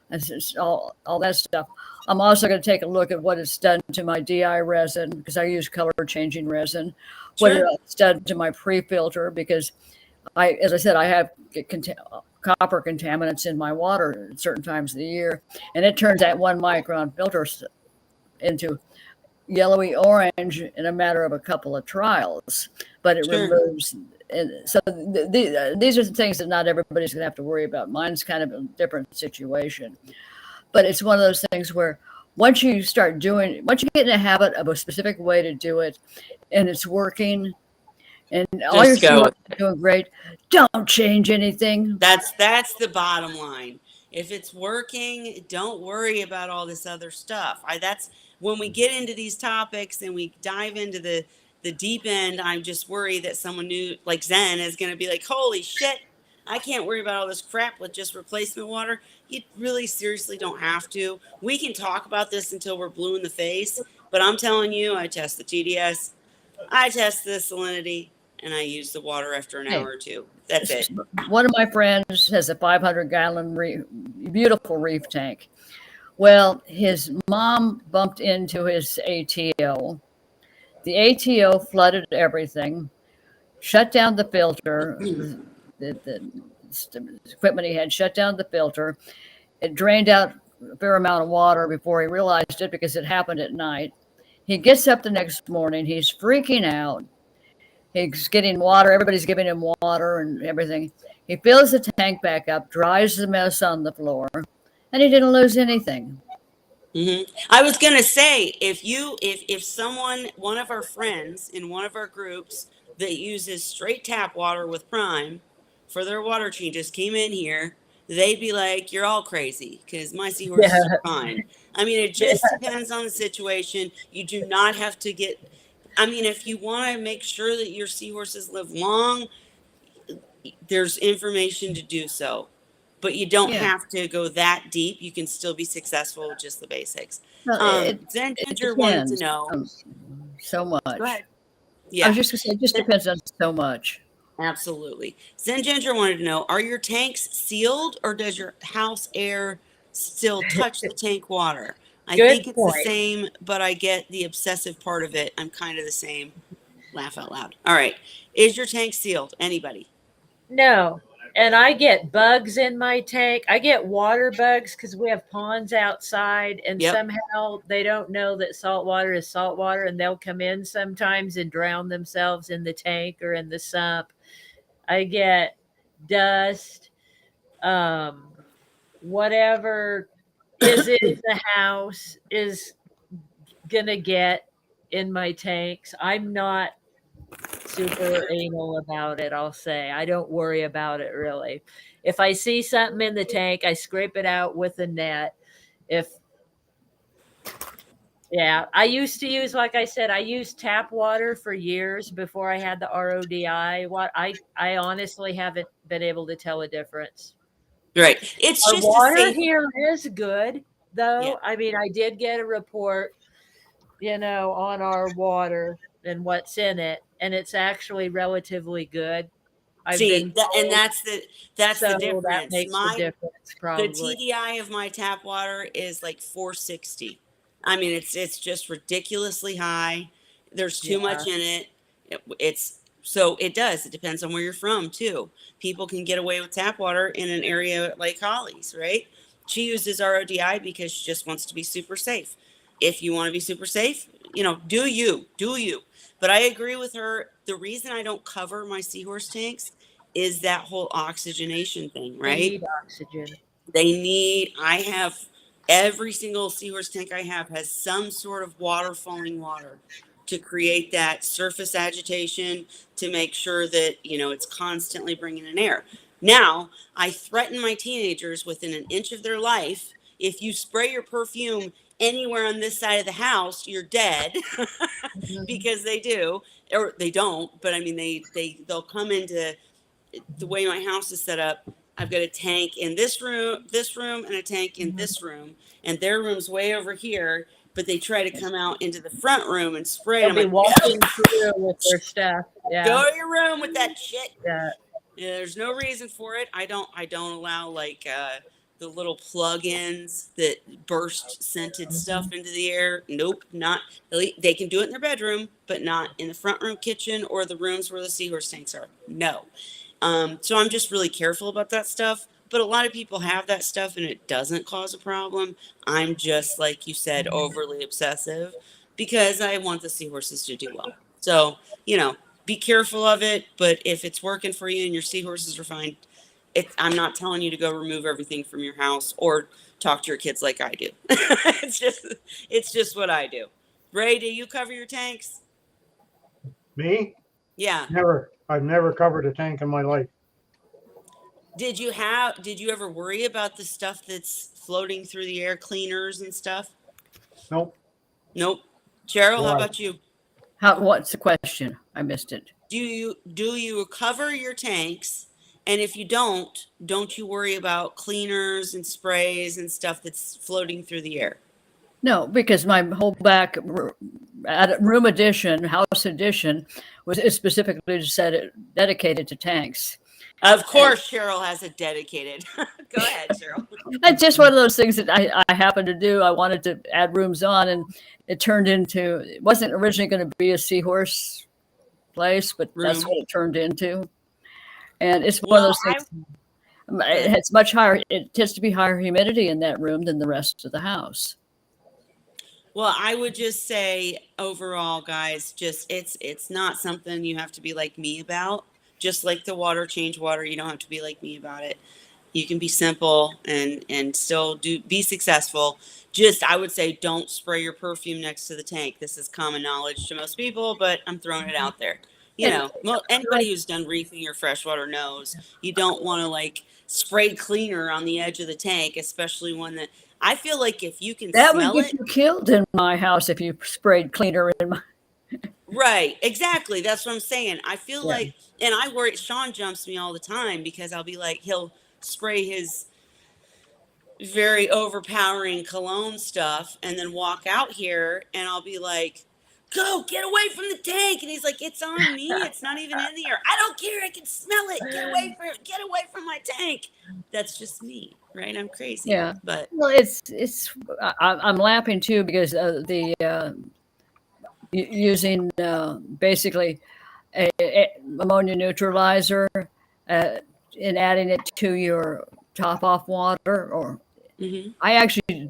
and all that stuff. I'm also going to take a look at what it's done to my DI resin because I use color changing resin. What Sure. it's done to my pre-filter because as I said, I have copper contaminants in my water at certain times of the year, and it turns that 1 micron filter into yellowy orange in a matter of a couple of trials, but it Sure. removes. And so these are the things that not everybody's going to have to worry about. Mine's kind of a different situation, but it's one of those things where once you get in a habit of a specific way to do it, and it's working, and all your Just go. seahorses are doing great, don't change anything. That's the bottom line. If it's working, don't worry about all this other stuff. That's when we get into these topics and we dive into the deep end. I'm just worried that someone new like Zen is going to be like, "Holy shit, I can't worry about all this crap with just replacement water." You really seriously don't have to. We can talk about this until we're blue in the face, but I'm telling you, I test the TDS, I test the salinity, and I use the water after an hour Hey, or two. That's it. one of my friends has a 500-gallon beautiful reef tank. Well, his mom bumped into his ATO. The ATO flooded everything, shut down the filter. The equipment he had shut down the filter. It drained out a fair amount of water before he realized it because it happened at night. He gets up the next morning. He's freaking out. He's getting water. Everybody's giving him water and everything. He fills the tank back up, dries the mess on the floor, and he didn't lose anything. I was gonna say, if someone, one of our friends in one of our groups that uses straight tap water with Prime for their water changes came in here, they'd be like, "You're all crazy," because my seahorses are fine. I mean, it just depends on the situation. You do not have to get. I mean, if you want to make sure that your seahorses live long, there's information to do so, but you don't Yeah. have to go that deep. You can still be successful with just the basics. Well, Zen it Ginger wanted to depends know. so Go much. ahead. I was Yeah, just going to say, it just depends on so much. absolutely. Zen Ginger wanted to know: are your tanks sealed, or does your house air still touch the tank water? I Good think it's the point. same, but I get the obsessive part of it. I'm kind of the same. Laugh out loud. All right. Is your tank sealed? Anybody? No. And I get bugs in my tank. I get water bugs because we have ponds outside, and Yep. somehow they don't know that salt water is salt water, and they'll come in sometimes and drown themselves in the tank or in the sump. I get dust, um, whatever is in the house is gonna get in my tanks. I'm not super anal about it, I'll say. I don't worry about it really. If I see something in the tank, I scrape it out with a net. If Yeah, I used to use, like I said, I used tap water for years before I had the RODI. I honestly haven't been able to tell a difference. Right. It's Our just a water safe. here is good, Yeah. though. I mean, I did get a report, on our water and what's in it. and it's actually relatively good. I've See, been and told, that's the so that difference. makes the difference The probably. TDI of my tap water is like 460. I mean, it's just ridiculously high. There's too Yeah. much in it. It's so it does. It depends on where you're from too. People can get away with tap water in an area like Holly's, right? She uses RODI because she just wants to be super safe. If you want to be super safe, do you, do you. But I agree with her. The reason I don't cover my Seahorse tanks is that whole oxygenation thing, They right? need oxygen. I have every single Seahorse tank I have has some sort of water falling water to create that surface agitation to make sure that, it's constantly bringing in air. Now, I threaten my teenagers within an inch of their life. If you spray your perfume anywhere on this side of the house, you're dead. Mhm. Because they do, or they don't, but I mean, they'll come into the way my house is set up. I've got a tank in this room, and a tank in Mhm. this room, and their room's way over here. But they try to come out into the front room and spray. And They'll I'm be like, no, walking through with their stuff. Yeah. go to your room with that shit. Yeah. Yeah, there's no reason for it. I don't allow like the little plug-ins that burst scented stuff Mhm. into the air. Nope, not. They can do it in their bedroom, but not in the front room kitchen or the rooms where the Seahorse tanks are. No. So I'm just really careful about that stuff. But a lot of people have that stuff and it doesn't cause a problem. I'm just, like you said, overly obsessive because I want the seahorses to do well. So, be careful of it. But if it's working for you and your seahorses are fine, I'm not telling you to go remove everything from your house or talk to your kids like I do. it's just what I do. Ray, do you cover your tanks? Me? Yeah. Never. I've never covered a tank in my life. Did you ever worry about the stuff that's floating through the air, cleaners and stuff? Nope. Nope. Cheryl, how Why? about you? What's the question? I missed it. Do you cover your tanks? And if you don't you worry about cleaners and sprays and stuff that's floating through the air? No, because my whole back room addition, house addition, is specifically dedicated to tanks. Of And course, Cheryl has a dedicated. Go ahead, Cheryl. it's just one of those things that I happened to do. I wanted to add rooms on, and it turned into, it wasn't originally going to be a Seahorse place, but that's Room. what it turned into. And it's one of Well, those things. It has much higher. It tends to be higher humidity in that room than the rest of the house. Well, I would just say overall, guys, just it's not something you have to be like me about. Just like the water, change water, you don't have to be like me about it. You can be simple and still be successful. Just I would say don't spray your perfume next to the tank. This is common knowledge to most people, but I'm throwing it out there. And Anybody who's done reefing or freshwater knows you don't want to like spray cleaner on the edge of the tank, especially one that I feel like if you can that would smell get it. you killed in my house if you sprayed cleaner in my. Right, exactly. That's what I'm saying. I feel Yeah. like, and I worry, Sean jumps me all the time because I'll be like, he'll spray his very overpowering cologne stuff and then walk out here and I'll be like, go get away from the tank. And he's like, it's on me. It's not even in the air. I don't care. I can smell it. Get away from my tank. That's just me, right? I'm crazy, Yeah. but Well, I'm laughing too because the using basically a ammonia neutralizer and adding it to your top off water, or mhm. I actually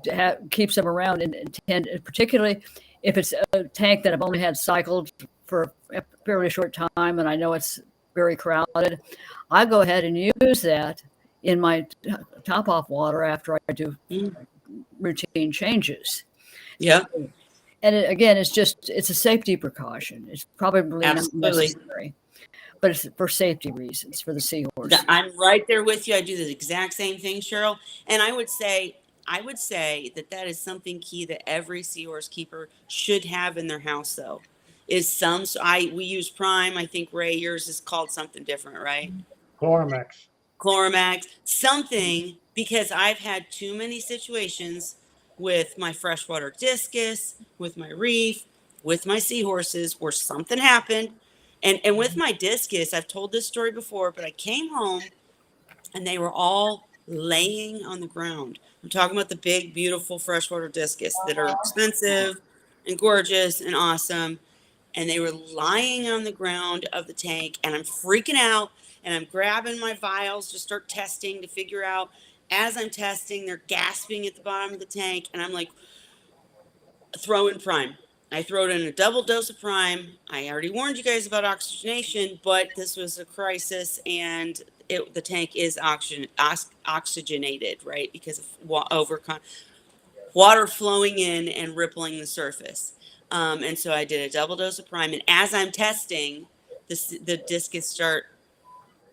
keep them around and tend, particularly if it's a tank that I've only had cycled for a fairly short time and I know it's very crowded, I go ahead and use that in my top off water after I do Mm. routine changes. Yeah, And again, it's a safety precaution. It's probably not absolutely. necessary, but it's for safety reasons for the seahorses. I'm right there with you. I do the exact same thing, Cheryl. And I would say that is something key that every seahorse keeper should have in their house, though. Is some so we use Prime. I think Ray, yours is called something different, right? Chloromex. Chloromax, something, because I've had too many situations with my freshwater discus, with my reef, with my seahorses where something happened And with my discus, I've told this story before, but I came home and they were all laying on the ground. I'm talking about the big, beautiful freshwater discus that are expensive and gorgeous and awesome. And they were lying on the ground of the tank, and I'm freaking out, and I'm grabbing my vials to start testing to figure out. As I'm testing, they're gasping at the bottom of the tank, and I'm like, throw in prime. I throw it in a double dose of prime. I already warned you guys about oxygenation, but this was a crisis, and the tank is oxygenated, right? Because of water flowing in and rippling the surface. And so I did a double dose of prime. And as I'm testing, the discus start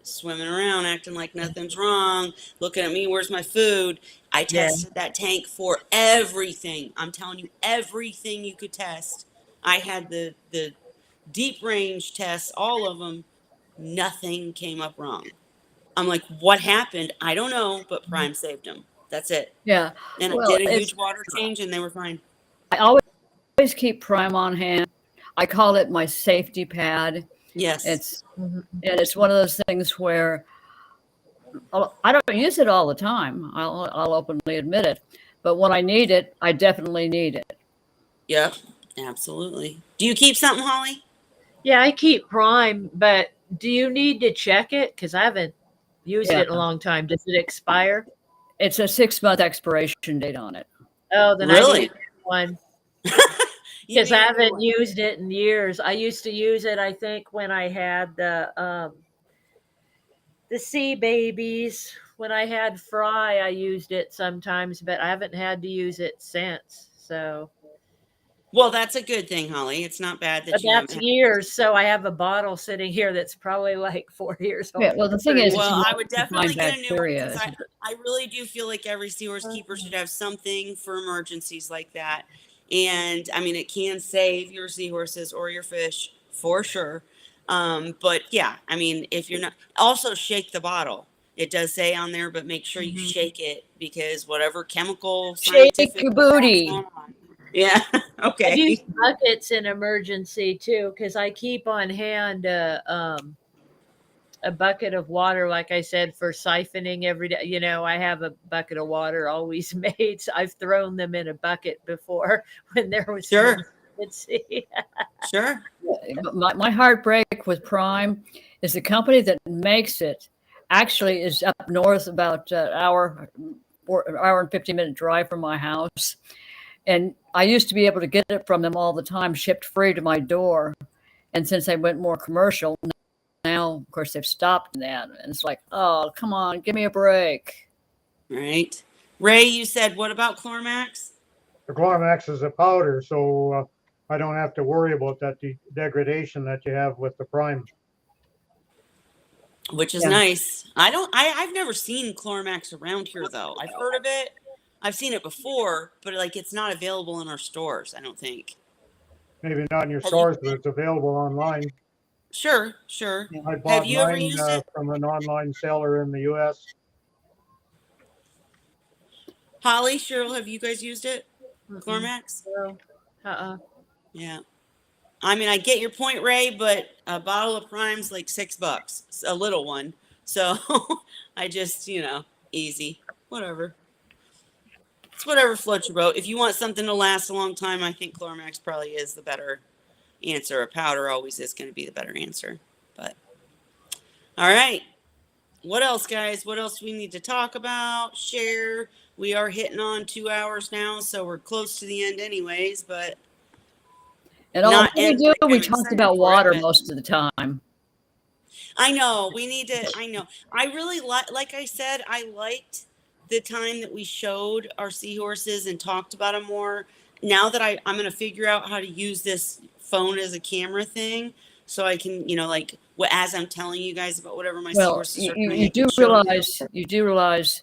swimming around, acting like nothing's wrong, looking at me, where's my food? I Yeah. tested that tank for everything. I'm telling you, everything you could test. I had the deep range tests, all of them. Nothing came up wrong. I'm like, what happened? I don't know, but prime saved them. That's it. Yeah. And I Well, did a huge water change, and they were fine. I always keep prime on hand. I call it my safety pad. Yes. It's one of those things where I don't use it all the time. I'll openly admit it, but when I need it, I definitely need it. Yep. Absolutely. Do you keep something, Holly? Yeah, I keep prime, but do you need to check it? Because I haven't used Yeah. it in a long time. Does it expire? It's a 6-month expiration date on it. Oh, then I Really? need one You because I need a new haven't one. used it in years. I used to use it, I think, when I had the sea babies. When I had Fry, I used it sometimes, but I haven't had to use it since. So, Well, that's a good thing, Holly. It's not bad but that you that's haven't. years. So I have a bottle sitting here that's probably like 4 years Yeah. old. Well, the thing is, it's Well, I not would to find definitely get a new one bacteria. because I really do feel like every seahorse keeper should have something for emergencies like that. And I mean, it can save your seahorses or your fish for sure. But yeah, I mean, if you're not, also shake the bottle. It does say on there, but make sure you Mhm. shake it because whatever chemical Shake scientific your crap's booty. going on. Yeah. I've used Okay. buckets in emergency too, because I keep on hand a bucket of water, like I said, for siphoning every day. You know, I have a bucket of water always made. So I've thrown them in a bucket before when there was an Sure. emergency. Sure. My heartbreak with Prime is the company that makes it actually is up north about an hour and 15-minute drive from my house. And I used to be able to get it from them all the time, shipped free to my door. And since they went more commercial, now, of course, they've stopped that. And it's like, oh, come on, give me a break. Right. Ray, you said, what about Chlormax? The Chlormax is a powder, so I don't have to worry about that degradation that you have with the prime. Which is Yeah. nice. I've never seen Chlormax around here though. I've heard of it. I've seen it before, but like it's not available in our stores, I don't think. Maybe not in your Have you? stores, but it's available online. Sure, sure. Yeah. I Have bought you ever mine used it? from an online seller in the U.S. Holly, Cheryl, have you guys used it? Mm-mm. Chlormax? No. Uh-uh. Yeah. I mean, I get your point, Ray, but a bottle of Prime's like $6, a little one. So I just, easy. Whatever. It's whatever floats your boat. If you want something to last a long time, I think Chlormax probably is the better answer. A powder always is going to be the better answer. But all right. What else, guys? What else do we need to talk about? Share. We are hitting on 2 hours now, so we're close to the end anyways, but And all not we end do, like we I'm talked excited about for it, water but most of the time. I know we need to. I know. I really like I said, I liked the time that we showed our seahorses and talked about them more. Now that I'm going to figure out how to use this phone as a camera thing, so I can, as I'm telling you guys about whatever my Well, seahorses are doing, I can show you do realize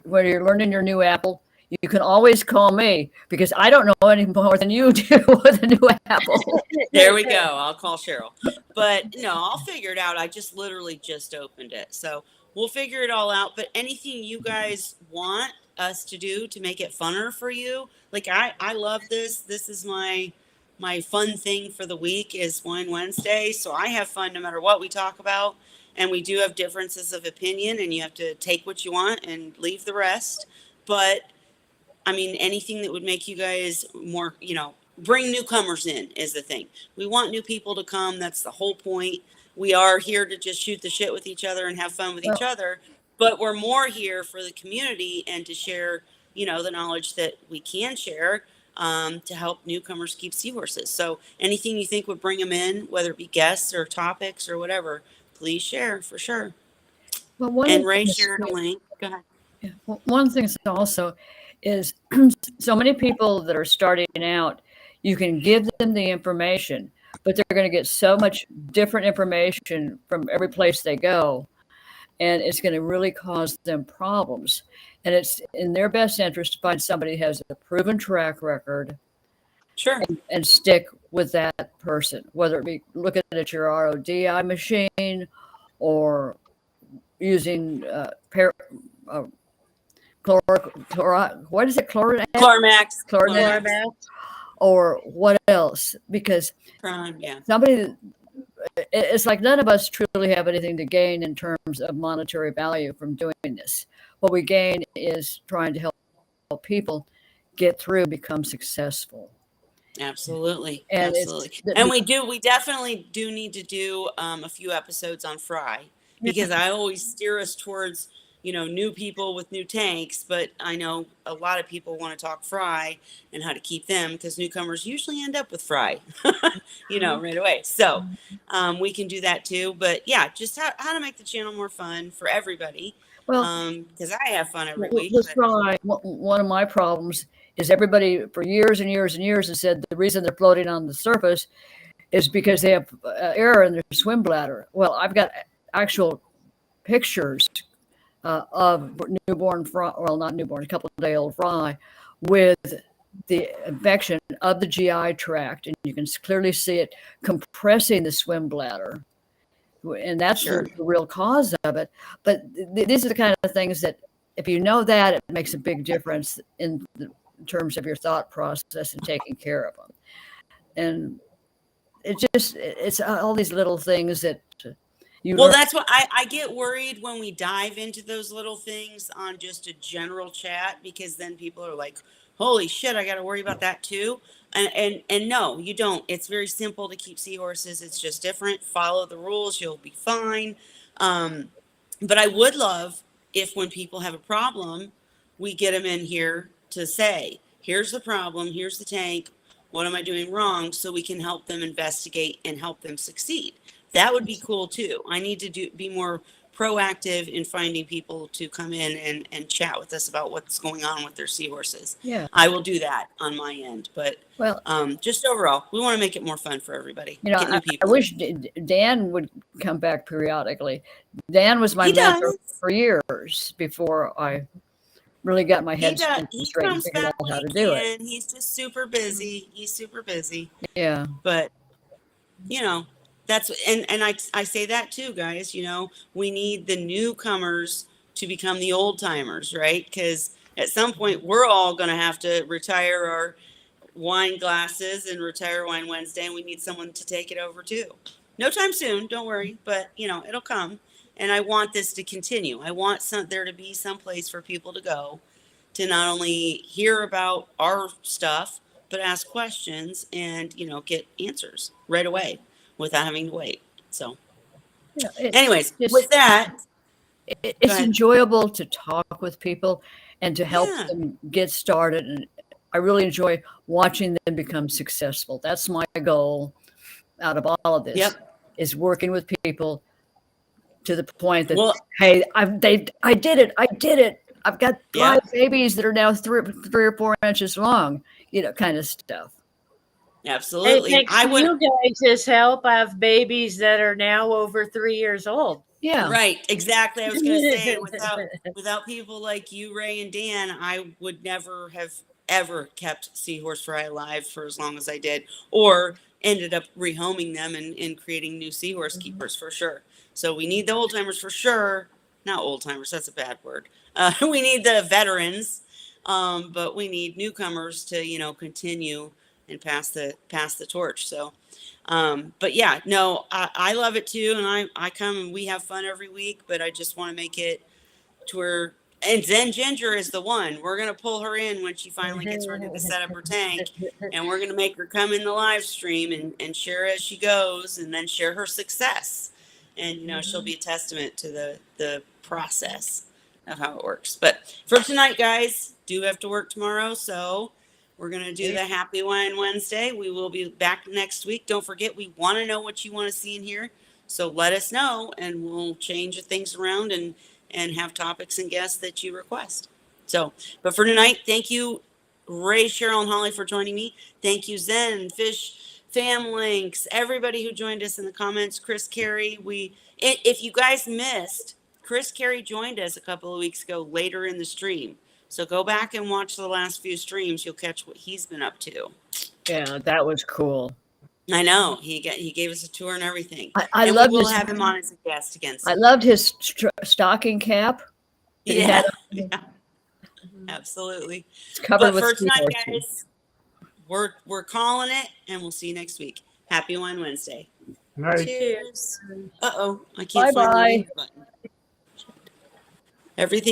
when you're learning your new Apple, you can always call me because I don't know any more than you do with a new Apple. There we go. I'll call Cheryl. But no, I'll figure it out. I just literally just opened it. So we'll figure it all out. But anything you guys want us to do to make it funner for you, like I love this. This is my my fun thing for the week is Wine Wednesday. So I have fun no matter what we talk about. And we do have differences of opinion, and you have to take what you want and leave the rest. But I mean, anything that would make you guys more, bring newcomers in is the thing. We want new people to come. That's the whole point. We are here to just shoot the shit with each other and have fun with each Well, other, but we're more here for the community and to share, the knowledge that we can share, to help newcomers keep seahorses. So anything you think would bring them in, whether it be guests or topics or whatever, please share for sure. well, one of And the Ray things, shared a link. Go ahead. yeah, one thing also is so many people that are starting out, you can give them the information, but they're going to get so much different information from every place they go, and it's going to really cause them problems. And it's in their best interest to find somebody who has a proven track record Sure. and stick with that person, whether it be looking at your RODI machine or using what is it, chlorinax, Clarmax. Cormac. or what else? Because Prime, yeah. somebody, it's like none of us truly have anything to gain in terms of monetary value from doing this. What we gain is trying to help people get through, become successful. Absolutely. And Absolutely. And we definitely do need to do a few episodes on fry, because I always steer us towards, new people with new tanks, but I know a lot of people want to talk fry and how to keep them, because newcomers usually end up with fry, right away. So we can do that too. But yeah, just how to make the channel more fun for everybody. well, Because I have fun every week. Let's But try. One of my problems is everybody for years and years and years has said the reason they're floating on the surface is because they have air in their swim bladder. Well, I've got actual pictures of newborn fry, well, not newborn, a couple of day old fry with the infection of the GI tract, and you can clearly see it compressing the swim bladder. And that's Sure. the real cause of it. But these are the kind of things that, if you know that, it makes a big difference in terms of your thought process and taking care of them. And it's all these little things that you Well, learn. that's what I get worried when we dive into those little things on just a general chat, because then people are like, holy shit, I got to worry about that too. And no, you don't. It's very simple to keep seahorses. It's just different. Follow the rules. You'll be fine. But I would love if, when people have a problem, we get them in here to say, here's the problem. Here's the tank. What am I doing wrong? So we can help them investigate and help them succeed. That would be cool too. I need to be more proactive in finding people to come in and chat with us about what's going on with their seahorses. Yeah. I will do that on my end, but Well, just overall, we want to make it more fun for everybody. Get new I people. wish Dan would come back periodically. Dan was my He mentor does. for years before I really got my He head does. He straight and comes figured back out how when to he do it. can. He's just super busy. He's super busy. Yeah. But that's, and I say that too, guys. We need the newcomers to become the old timers, right? Because at some point we're all going to have to retire our wine glasses and retire Wine Wednesday, and we need someone to take it over too. No time soon, don't worry, but it'll come. And I want this to continue. I want there to be some place for people to go to not only hear about our stuff, but ask questions and get answers right away without having to wait. So Yeah, anyways, with that, it's enjoyable to talk with people and to help Yeah. them get started. And I really enjoy watching them become successful. That's my goal out of all of this. Yep. Is working with people to the point that, Well, hey, I did it. I've got Yeah. 5 babies that are now 3 or 4 inches long, kind of stuff. absolutely. Hey, thanks I to would. you guys' help, I have babies that are now over 3 years old. Yeah. Right, exactly. I was going to say, without people like you, Ray and Dan, I would never have ever kept Seahorse Fry alive for as long as I did, or ended up rehoming them and creating new seahorse keepers for sure. So we need the old timers for sure. Not old timers, that's a bad word. We need the veterans, but we need newcomers to continue and pass the torch. So, but yeah, no, I love it too. And I come and we have fun every week, but I just want to make it to where, and Zen Ginger is the one. We're going to pull her in when she finally gets ready to set up her tank, and we're going to make her come in the live stream and share as she goes, and then share her success. And, you know, she'll be a testament to the process of how it works. But for tonight, guys, do have to work tomorrow. So we're going to do the Happy Wine Wednesday. We will be back next week. Don't forget, we want to know what you want to see in here. So let us know, and we'll change things around and have topics and guests that you request. So, but for tonight, thank you, Ray, Cheryl, and Holly, for joining me. Thank you, Zen, Fish, Fam Links, everybody who joined us in the comments. Chris Carey, if you guys missed, Chris Carey joined us a couple of weeks ago later in the stream. So go back and watch the last few streams. You'll catch what he's been up to. Yeah, that was cool. I know he gave us a tour and everything. I and loved we'll his, have him on as a guest again. I loved his stocking cap. That he Yeah, had yeah, absolutely. It's covered But with for tonight, seahorses. guys, we're calling it, and we'll see you next week. Happy Wine Wednesday. Night. Cheers. I can't find the Bye-bye. leave button. Everything.